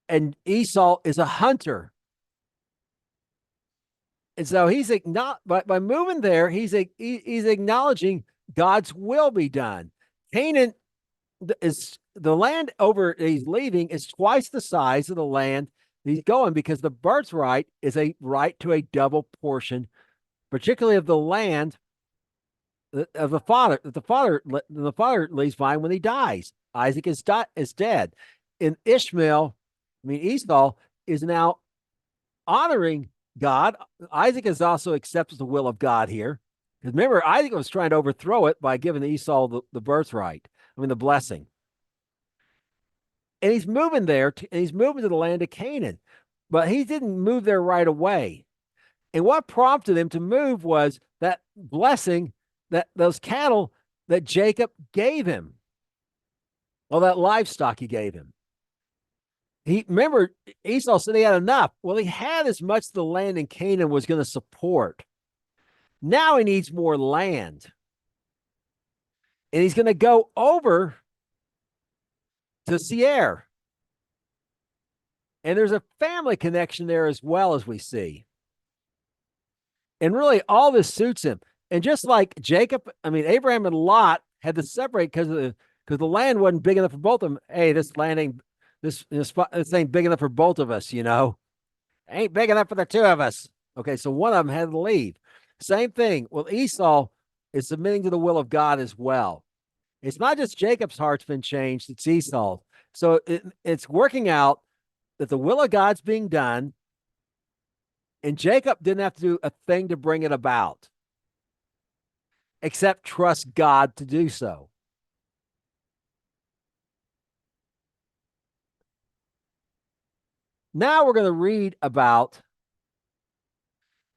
And Esau is a hunter. And so he's not by moving there, he's acknowledging God's will be done. Canaan is the land over he's leaving is twice the size of the land he's going, because the birthright is a right to a double portion, particularly of the land of the father that the father leaves behind when he dies. Isaac is dead. And Esau is now honoring God. Isaac has also accepted the will of God here. Because remember, Isaac was trying to overthrow it by giving Esau the birthright. The blessing. And he's moving there, and he's moving to the land of Canaan. But he didn't move there right away. And what prompted him to move was that blessing, that those cattle that Jacob gave him. All that livestock he gave him. Remember, Esau said he had enough. Well, he had as much the land in Canaan was going to support. Now he needs more land. And he's going to go over to Seir. And there's a family connection there as well, as we see. And really, all this suits him. And just like Abraham and Lot had to separate because the land wasn't big enough for both of them. Hey, this land ain't this ain't big enough for both of us, Ain't big enough for the two of us. Okay, so one of them had to leave. Same thing. Well, Esau is submitting to the will of God as well. It's not just Jacob's heart's been changed, it's Esau's. So it's working out that the will of God's being done, and Jacob didn't have to do a thing to bring it about. except trust God to do so. Now we're going to read about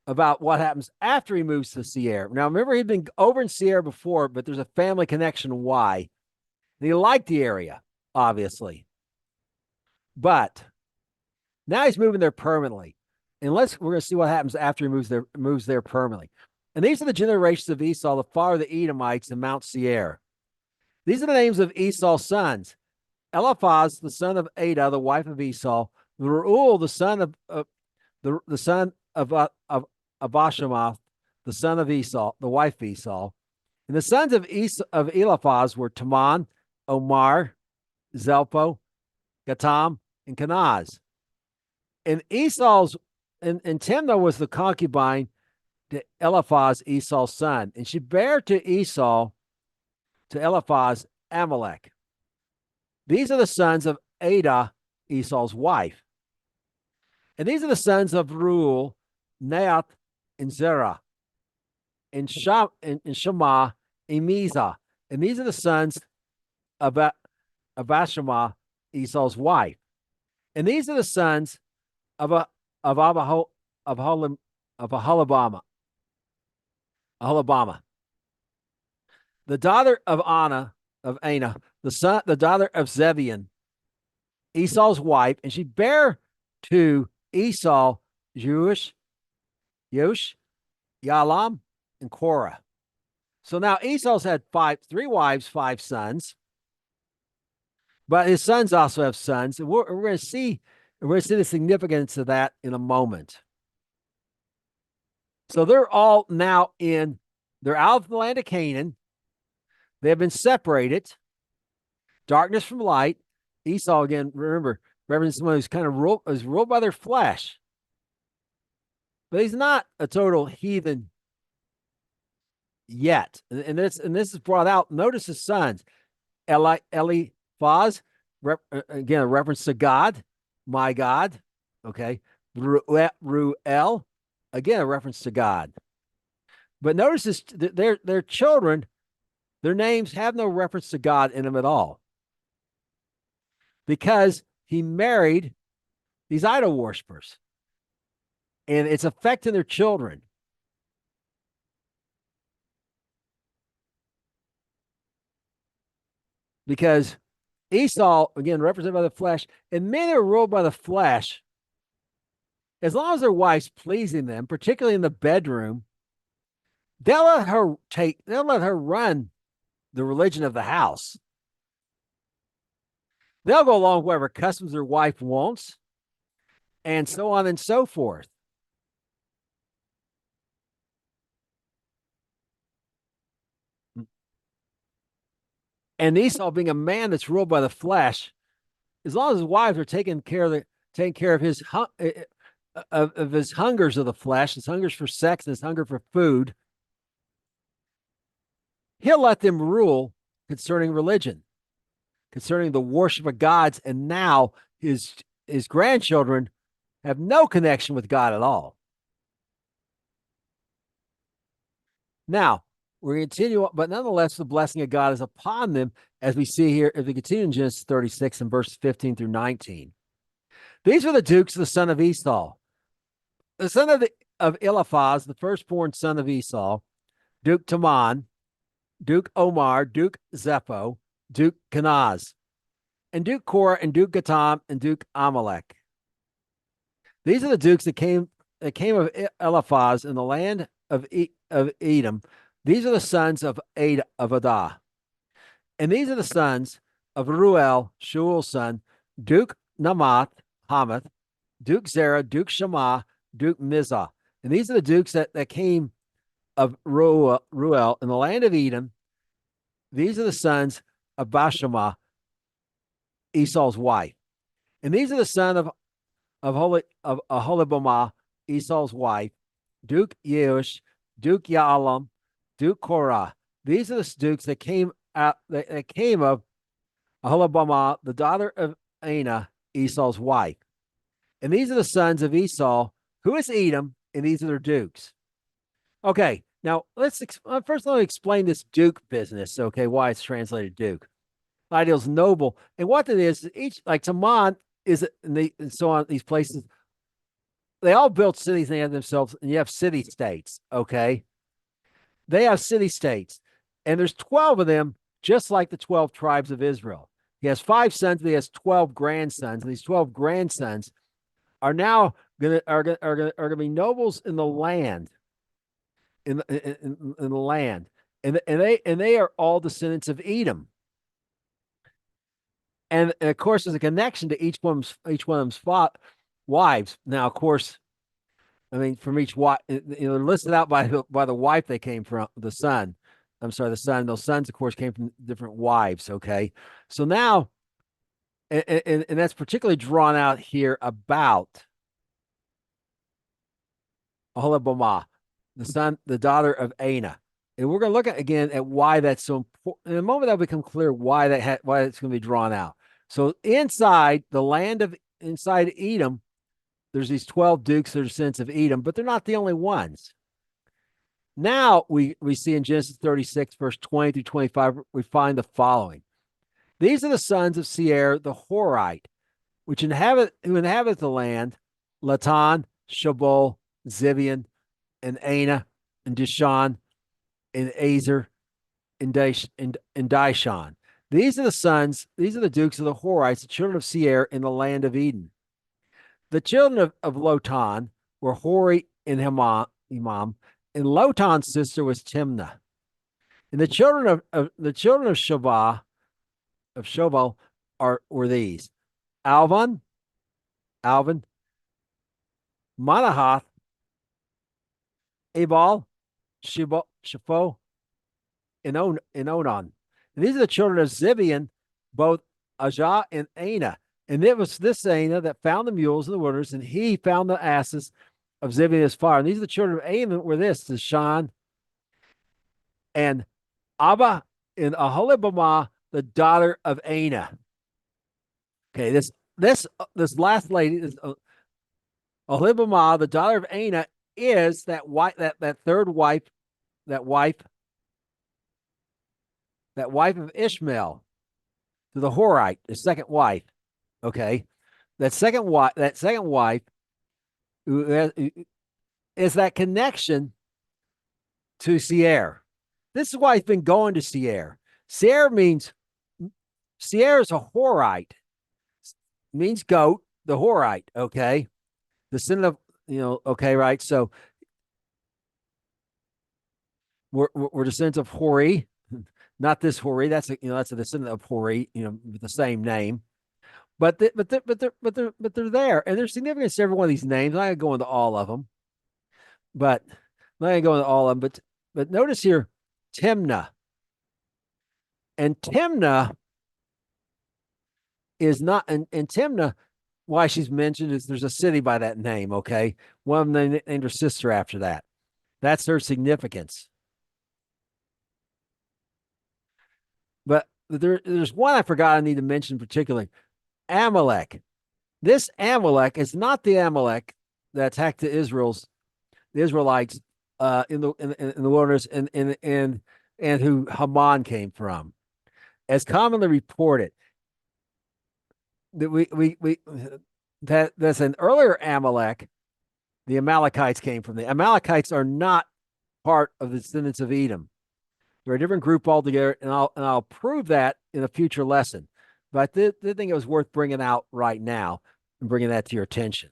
what happens after he moves to Seir. Now, remember, he'd been over in Seir before, but there's a family connection why. And he liked the area, obviously. But now he's moving there permanently. And we're going to see what happens after he moves there permanently. And these are the generations of Esau, the father of the Edomites in Mount Seir. These are the names of Esau's sons: Eliphaz, the son of Adah, the wife of Esau; Reuel, the son of the son of Abashamath, the son of Esau, the wife of Esau. And the sons of Eliphaz were Taman, Omar, Zelpo, Gatam, and Kenaz. And Timnah was the concubine to Eliphaz, Esau's son, and she bare to Eliphaz, Amalek. These are the sons of Adah, Esau's wife. And these are the sons of Reuel, Naat, and Zerah, and Shema, and Emiza. And these are the sons of Abashama, Esau's wife. And these are the sons of Aholibama, the daughter of Anna, the daughter of Zebion, Esau's wife, and she bare to Esau Yosh, Yalam, and Korah. So now Esau's had three wives, 5 sons, but his sons also have sons, and we're going to see the significance of that in a moment. So they're all now they're out of the land of Canaan. They have been separated. Darkness from light. Esau, again, remember, represents someone who's kind of ruled by their flesh. But he's not a total heathen yet. And this is brought out. Notice his sons. Eliphaz, again, a reference to God, my God. Okay. Reuel, again, a reference to God. But notice their children, their names have no reference to God in them at all. Because he married these idol worshipers. And it's affecting their children. Because Esau, again, represented by the flesh, and men are ruled by the flesh. As long as their wife's pleasing them, particularly in the bedroom, they'll let her run the religion of the house. They'll go along with whatever customs their wife wants, and so on and so forth. And Esau, being a man that's ruled by the flesh, as long as his wives are taking care of his of his hungers of the flesh, his hungers for sex, and his hunger for food, he'll let them rule concerning religion, concerning the worship of gods. And now his grandchildren have no connection with God at all. Now, we're going to continue, but nonetheless, the blessing of God is upon them, as we see here, as we continue in Genesis 36 and verses 15 through 19. These were the dukes of the son of Esau. The son of Eliphaz, the firstborn son of Esau, Duke Taman, Duke Omar, Duke Zepho, Duke Kenaz, and Duke Korah, and Duke Gatam, and Duke Amalek. These are the dukes that came of Eliphaz in the land of Edom. These are the sons of Adah. And these are the sons of Reuel, Shuel's son, Duke Namath, Hamath, Duke Zerah, Duke Shema, Duke Mizah. And these are the dukes that came of Reuel in the land of Edom. These are the sons of Bashama, Esau's wife. And these are the sons of Aholibama, Esau's wife, Duke Yeush, Duke Yaalam, Duke Korah. These are the dukes that came of Aholibama, the daughter of Anah, Esau's wife. And these are the sons of Esau, who is Edom, and these are their dukes. Okay, Now, first let me explain this Duke business, okay, why it's translated Duke. The idea is noble. And what it is, each, like Taman is, and so on, these places, they all built cities and they have themselves, and you have city states, okay? They have city states, and there's 12 of them, just like the 12 tribes of Israel. He has 5 sons, but he has 12 grandsons, and these 12 grandsons are now gonna be nobles in the land, in the land, and they are all descendants of Edom. And of course, there's a connection to each one of them's wives. Now, of course, I mean, from each wife, they're listed out by the wife they came from, the son. I'm sorry, the son. Those sons, of course, came from different wives. Okay, so now, and that's particularly drawn out here about Aholibamah, the daughter of Anah. And we're going to look at again at why that's so important. In a moment, that'll become clear why why it's going to be drawn out. So inside the land of inside Edom, there's these 12 dukes that are descendants of Edom, but they're not the only ones. Now we see in Genesis 36, verse 20 through 25, we find the following. These are the sons of Seir, the Horite, who inhabit the land: Latan, Shabol, Zibion, and Anah, and Dishon, and Azer, and Dishon. These are the dukes of the Horites, the children of Seir in the land of Eden. The children of Lotan were Hori and Imam, and Lotan's sister was Timnah. And the children of Shobal were these: Alvan, Manahath, Ebal, Shapho, and Onan. And these are the children of Zibion, both Ajah and Anah. And it was this Anah that found the mules in the wilderness, and he found the asses of Zibion his father. And these are the children of Anah were this: Dishon and Abba and Aholibamah, the daughter of Anah. Okay, this last lady, Aholibamah, the daughter of Anah, is that third wife, that wife of Ishmael to the Horite, the second wife. Okay, that second wife who is that connection to Seir. This is why he's been going to Seir. Seir is a Horite, means goat, the Horite. Okay, the sin of okay, right? So we're descendants of Hori, not this Hori. That's that's a descendant of Hori, with the same name. But they're there, and there's significance to every one of these names. I'm not gonna go into all of them, but I'm not gonna go into all of them. But notice here, Timnah, and Timnah is not, and Timnah, why she's mentioned is there's a city by that name. Okay, one of them named her sister after that. That's her significance. But there's one I forgot I need to mention particularly: Amalek. This Amalek is not the Amalek that attacked the Israelites in the wilderness and who Haman came from, as commonly reported. That's an earlier Amalek. The Amalekites came from. The Amalekites are not part of the descendants of Edom. They're a different group altogether, and I'll prove that in a future lesson. But I did think it was worth bringing out right now and bringing that to your attention.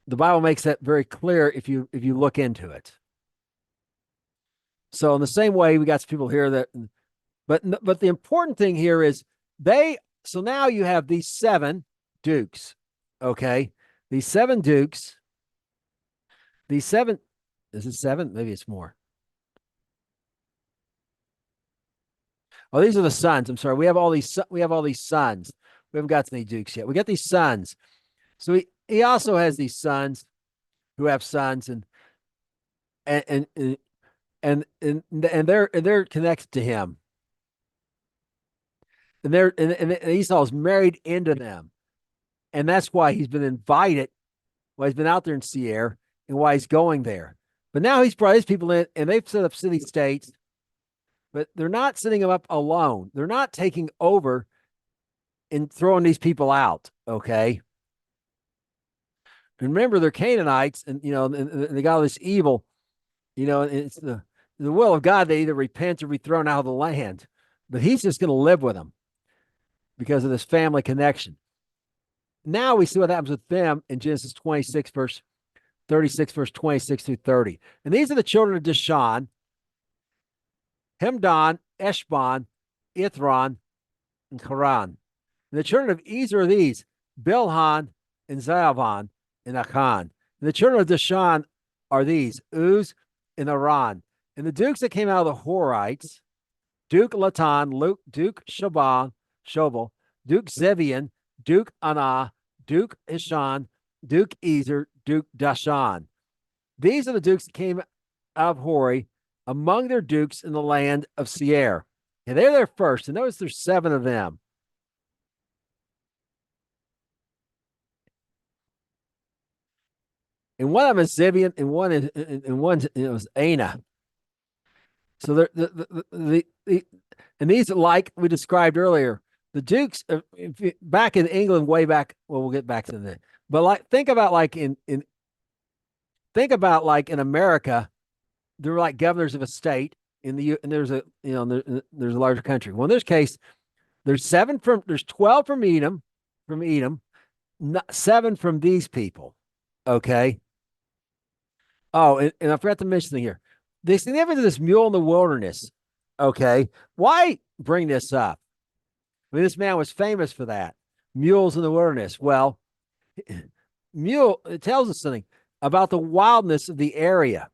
The Bible makes that very clear if you look into it. So in the same way, we got some people here that, but the important thing here is so now you have these 7 dukes, okay? These 7 dukes, is it 7? Maybe it's more. Oh, these are the sons. I'm sorry. We have all these sons. We haven't got to any dukes yet. We got these sons. So he also has these sons who have sons, and they're connected to him. And Esau's married into them. And that's why he's been invited, why he's been out there in Seir, and why he's going there. But now he's brought his people in and they've set up city states, but they're not setting them up alone. They're not taking over and throwing these people out. Okay. And remember, they're Canaanites, and they got all this evil. And it's the will of God. They either repent or be thrown out of the land. But he's just going to live with them because of this family connection. Now we see what happens with them in Genesis 26, verse 36, verse 26 through 30. And these are the children of Dishon: Hemdan, Eshban, Ithron, and Haran. And the children of Ezer are these: Bilhan, and Zaavan, and Achan. And the children of Dishon are these: Uz and Aran. And the dukes that came out of the Horites: Duke Latan, Duke Shobal, Duke Zevian, Duke Anah, Duke Ishan, Duke Ezer, Duke Dashan. These are the dukes that came out of Hori among their dukes in the land of Seir. And they're there first. And notice there's 7 of them. And one of them is Zibian, and one is Ana. So and these, like we described earlier, the dukes back in England, way back. Well, we'll get back to that. But think about in America, they're like governors of a state and there's a there's a larger country. Well, in this case, there's 12 from Edom, 7 from these people. Okay. Oh, and I forgot to mention something here. The significance of this mule in the wilderness. Okay. Why bring this up? I mean, this man was famous for that. Mules in the wilderness. Well, it tells us something about the wildness of the area.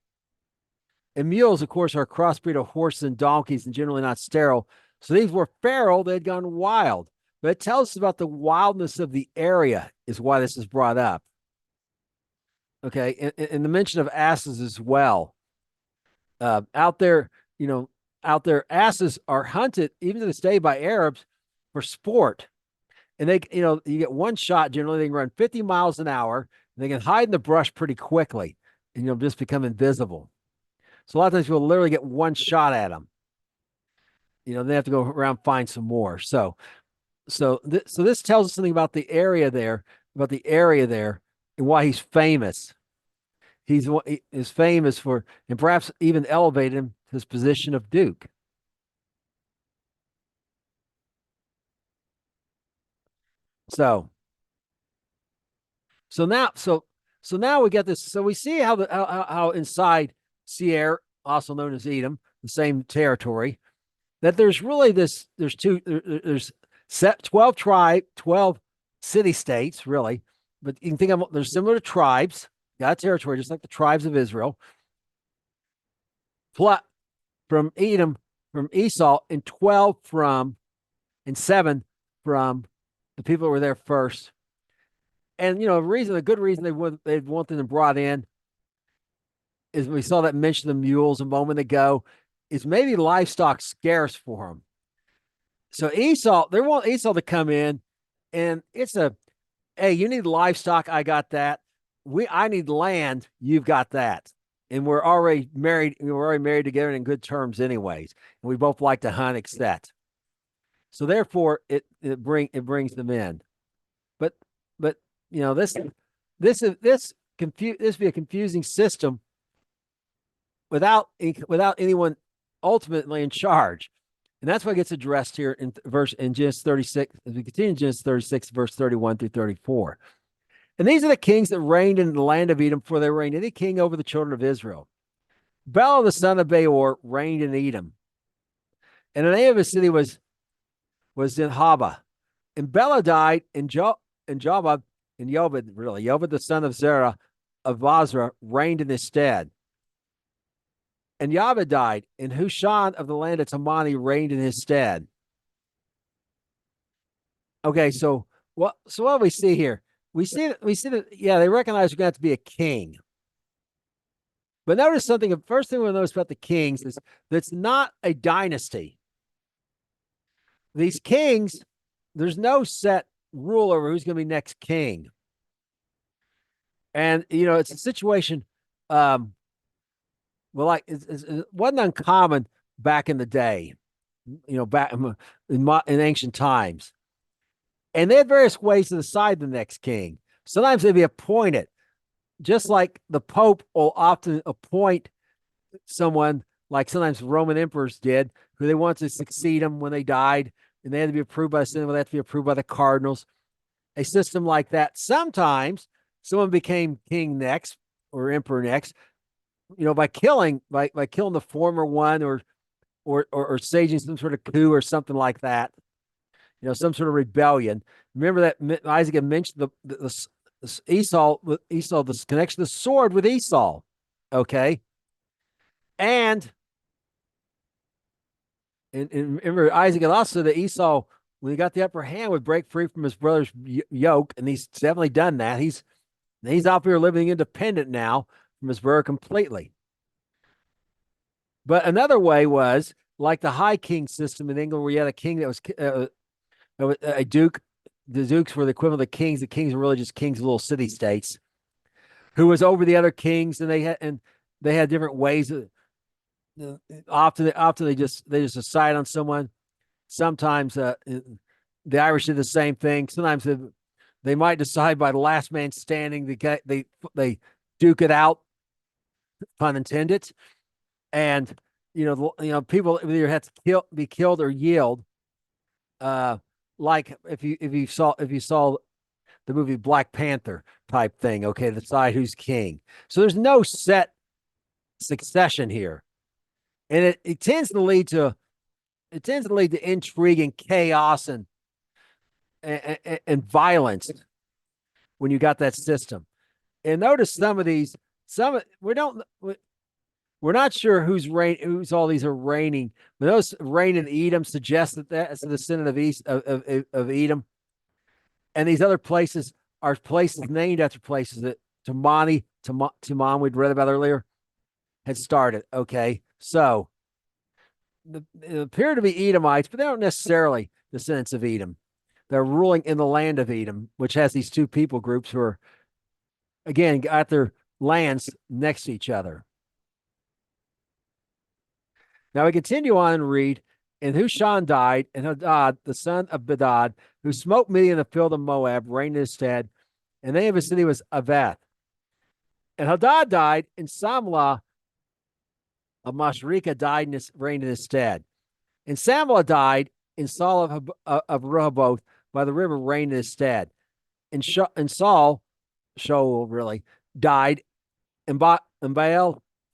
And mules, of course, are a crossbreed of horses and donkeys and generally not sterile. So these were feral. They had gone wild. But it tells us about the wildness of the area is why this is brought up. Okay. And the mention of asses as well. Out there, asses are hunted even to this day by Arabs for sport. And you get one shot. Generally, they can run 50 miles an hour. And they can hide in the brush pretty quickly and just become invisible. So a lot of times people literally get one shot at them. They have to go around and find some more. So this tells us something about the area there, and why he's famous. He is famous for, and perhaps even elevated him to his position of duke. So now we get this. So we see how inside Seir, also known as Edom, the same territory, that there's 12 city states, really, but you can think of they're similar to tribes, got territory, just like the tribes of Israel. From Edom, from Esau, and 7 from the people that were there first. And a good reason they'd want them brought in is we saw that mention of mules a moment ago, is maybe livestock scarce for them. So they want Esau to come in, and it's hey, you need livestock, I got that. I need land, you've got that. And we're already married together and in good terms anyways. And we both like to hunt, etc. So therefore it brings them in. But this be a confusing system without anyone ultimately in charge. And that's what gets addressed here in Genesis 36, as we continue in Genesis 36, verse 31 through 34. And these are the kings that reigned in the land of Edom, for they reigned any king over the children of Israel. Bela, the son of Beor, reigned in Edom. And the name of his city was Dinhaba. And Bela died, and Jobab, and Yobed, the son of Zerah of Basra, reigned in his stead. And Yabed died, and Hushan of the land of Tamani reigned in his stead. Okay, so what do we see here? We see that they recognize you're going to have to be a king. But notice something. The first thing we'll notice about the kings is that's not a dynasty. These kings, there's no set rule over who's going to be next king. And it's a situation well, like it wasn't uncommon back in the day, back in ancient times, and they had various ways to decide the next king. Sometimes they'd be appointed, just like the Pope will often appoint someone, like sometimes Roman emperors did, who they wanted to succeed them when they died, and they had to be approved by the Senate, they had to be approved by the cardinals. A system like that. Sometimes someone became king next or emperor next, by killing the former one, or staging some sort of coup or something like that. Some sort of rebellion. Remember that Isaac had mentioned the Esau, this connection of the sword with Esau. Okay, and and remember Isaac had also said that Esau, when he got the upper hand, would break free from his brother's yoke, and he's definitely done that. He's out here living independent now from his brother completely. But another way was like the high king system in England, where you had a king that was a duke. The dukes were the equivalent of the kings. The kings were really just kings of little city states, who was over the other kings, and they had different ways. Often they just decide on someone. Sometimes the Irish did the same thing. Sometimes they might decide by the last man standing. They duke it out, pun intended, and people either have to be killed or yield. Like if you saw the movie Black Panther type thing, okay, decide who's king. So there's no set succession here, and it tends to lead to intrigue and chaos and violence when you got that system. And notice some of these, we're not sure who's all these are reigning. But those reign in Edom suggest that that's the descendant of East of Edom, and these other places are places named after places that Timon we'd read about earlier had started. Okay, so they appear to be Edomites, but they aren't necessarily descendants of Edom. They're ruling in the land of Edom, which has these two people groups who are, again, got their lands next to each other. Now we continue on and read, and Husham died, and Hadad, the son of Bedad, who smote Midian in the field of Moab, reigned in his stead, and the name of his city was Aveth. And Hadad died, and Samlah of Mashrika reigned in his stead. And Samlah died, and Saul of Rehoboth by the river reigned in his stead. And Saul, Shaul really, died, and Baal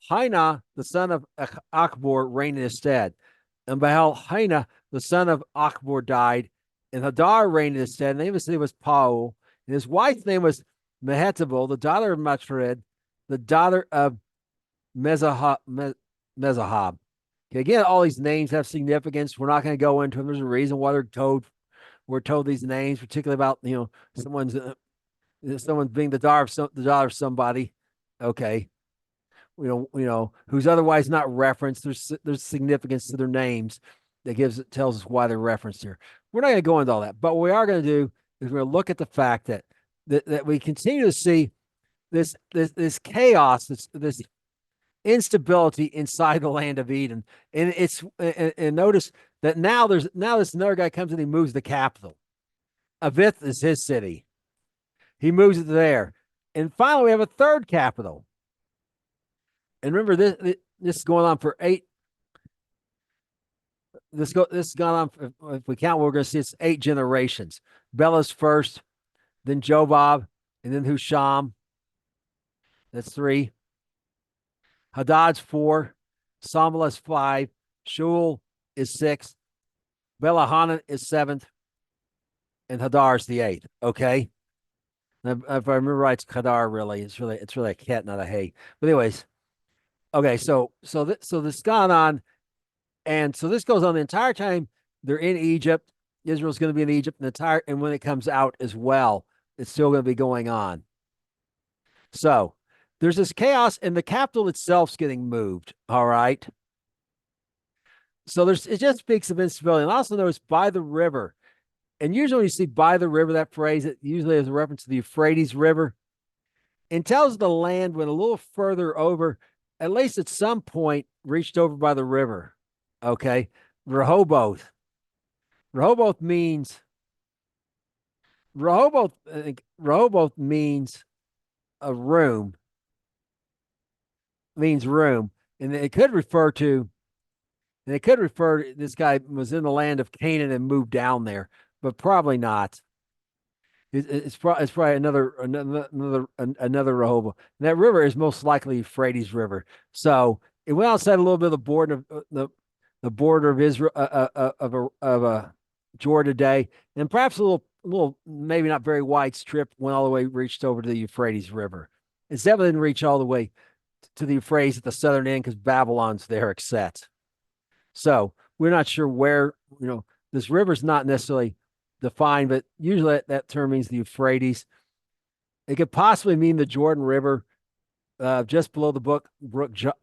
Haina, the son of Achbor, reigned in his stead. And Baal Haina, the son of Achbor, died, and Hadar reigned in his stead. The name of his city was Paul, and his wife's name was Mehetabel, the daughter of Matred, the daughter of Mezahab. Okay, again, all these names have significance. We're not going to go into them. There's a reason why we're told these names, particularly about someone's being the daughter of somebody. Okay, who's otherwise not referenced. There's significance to their names that tells us why they're referenced here. We're not going to go into all that, but what we are going to do is we're going to look at the fact that we continue to see this chaos, this instability inside the land of Edom, and notice that now this another guy comes and he moves the capital. Avith is his city. He moves it there, and finally we have a third capital. And remember, this is going on for 8. This has gone on. If we count, we're going to see it's 8 generations. Bela's first, then Jobab, and then Husham. That's 3. Hadad's 4. Samlah is 5. Shaul is 6. Belahanan is 7th. And Hadar is the 8th. Okay. If I remember right, it's Hadar really. It's really a cat, not a hay. But anyways, okay. So this gone on, and so this goes on the entire time they're in Egypt. Israel's going to be in Egypt and when it comes out as well, it's still going to be going on. So there's this chaos, and the capital itself's getting moved. All right. So it just speaks of instability. And also notice by the river. And usually when you see by the river, that phrase, it usually is a reference to the Euphrates River. And tells the land went a little further over at least at some point reached over by the river. Okay. Rehoboth. Rehoboth means Rehoboth means a room, means room. And it could refer to this guy was in the land of Canaan and moved down there, but probably not. It's probably another Rehoboth. And that river is most likely Euphrates River. So it went outside a little bit of the border of the border of Israel of Jordan today, and perhaps a little maybe not very wide strip went all the way reached over to the Euphrates River. It definitely didn't reach all the way to the Euphrates at the southern end because Babylon's there, etc. So we're not sure where, this river's not necessarily defined, but usually that term means the Euphrates. It could possibly mean the Jordan River, just below the brook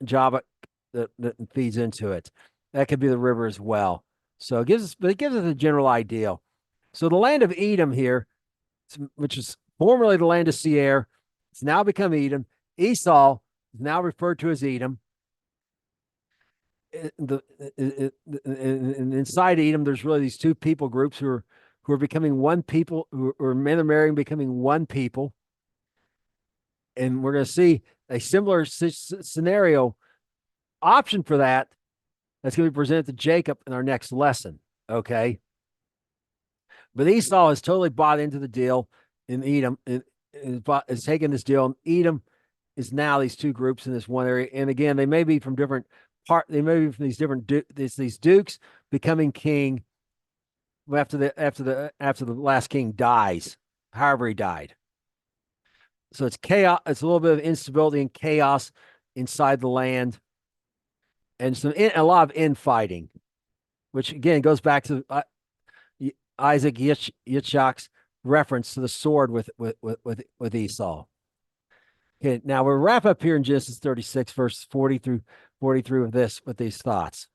Java that feeds into it. That could be the river as well. So it gives us a general idea. So the land of Edom here, which is formerly the land of Seir, it's now become Edom. Esau is now referred to as Edom. Inside Edom, there's really these two people groups who are becoming one people, who are men are marrying, becoming one people. And we're going to see a similar scenario option for that that's going to be presented to Jacob in our next lesson. Okay. But Esau has totally bought into the deal in Edom, is taking this deal. And Edom is now these two groups in this one area. And again, they may be from different they may be from these different these dukes becoming king after the last king dies, however he died. So it's chaos. It's a little bit of instability and chaos inside the land, and a lot of infighting, which again goes back to Isaac Yitzhak's reference to the sword with Esau. Okay, now we'll wrap up here in Genesis 36, verses 40 through 43 with these thoughts.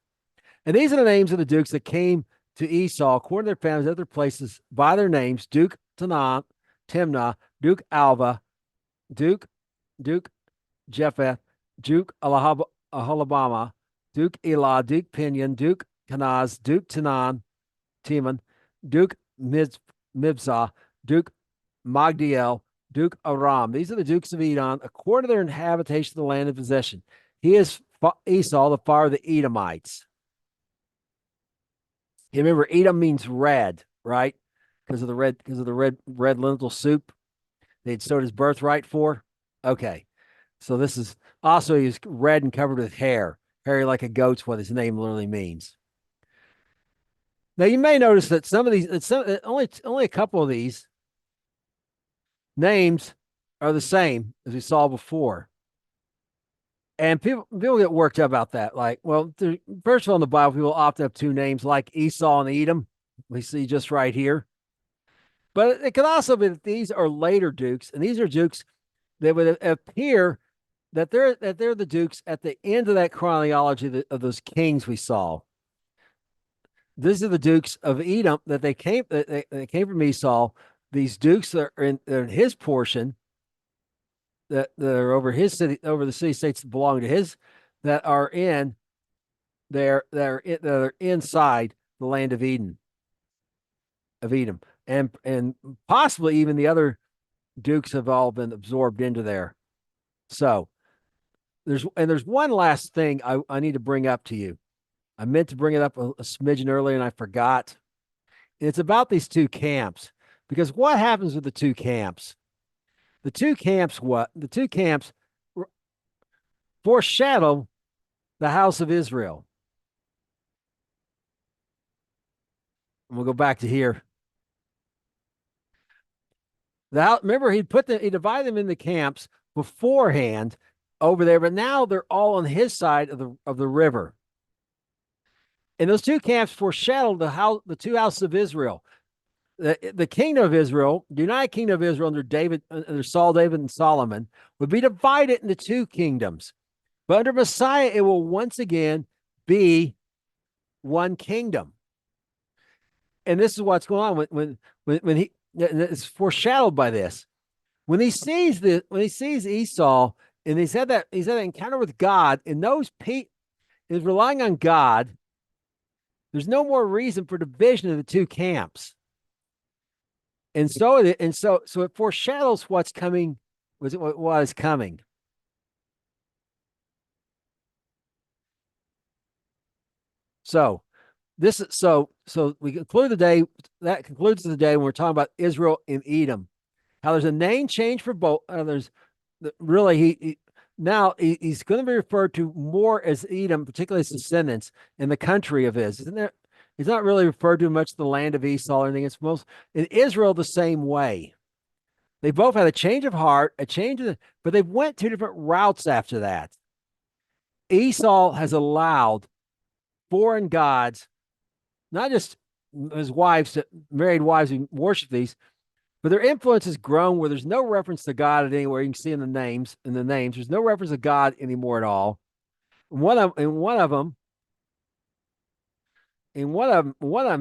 And these are the names of the dukes that came to Esau according to their families at their places by their names: Duke Timnah, Duke Alva, Duke Jephthah, Duke Aholabama, Duke Elah, Duke Pinion, Duke Kenaz, Duke Timon, Duke Mibzah, Duke Magdiel, Duke Aram. These are the dukes of Edom, according to their habitation of the land of possession. He is Esau, the father of the Edomites. You remember, Edom means red, right? Because of the red lentil soup they'd sowed his birthright for. Okay, so this is also, he's red and covered with hair, hairy like a goat's what his name literally means. Now you may notice that some of these, only a couple of these names are the same as we saw before. And people get worked up about that. Like, well, first of all, in the Bible, people often have two names like Esau and Edom. We see just right here. But it could also be that these are later dukes, and these are dukes that would appear that they're the dukes at the end of that chronology of those kings we saw. These are the dukes of Edom that they came from Esau. These dukes that are in his portion, that are over his city, over the city states that belong to his, that are inside the land of Edom, and possibly even the other dukes have all been absorbed into there. So there's one last thing I need to bring up to you. I meant to bring it up a smidgen earlier and I forgot. It's about these two camps, because what happens with the two camps? The two camps foreshadow the house of Israel. And we'll go back to here. Remember, he divided them into camps beforehand over there, but now they're all on his side of the river. And those two camps foreshadowed the two houses of Israel. The kingdom of Israel, the United Kingdom of Israel under Saul, David, and Solomon, would be divided into two kingdoms. But under Messiah, it will once again be one kingdom. And this is what's going on when he, it's foreshadowed by this. When he sees Esau And he's had that encounter with God, and those Pete is relying on God. There's no more reason for division of the two camps. And so it foreshadows what's coming. Was it what is coming? So we conclude the day. That concludes the day when we're talking about Israel and Edom. How there's a name change for both. There's really now he's going to be referred to more as Edom, particularly his descendants in the country of his. Isn't there? He's not really referred to much the land of Esau or anything. It's most in Israel the same way. They both had a change of heart, a change of, but they went two different routes after that. Esau has allowed foreign gods, not just his wives, married wives who worship these, but their influence has grown where there's no reference to God at anywhere. You can see in the names, there's no reference to God anymore at all. One of them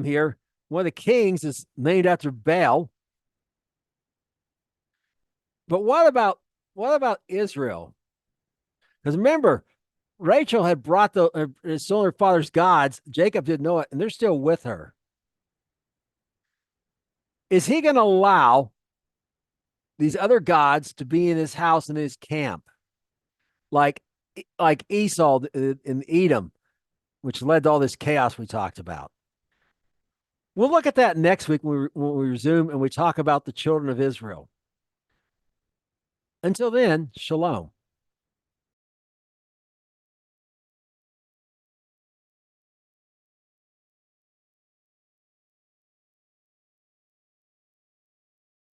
here, one of the kings is named after Baal. But what about Israel? Because remember, Rachel had brought his son, her father's gods. Jacob didn't know it, and they're still with her. Is he going to allow these other gods to be in his house and his camp, like Esau in Edom, which led to all this chaos we talked about? We'll look at that next week when we resume and we talk about the children of Israel. Until then, shalom.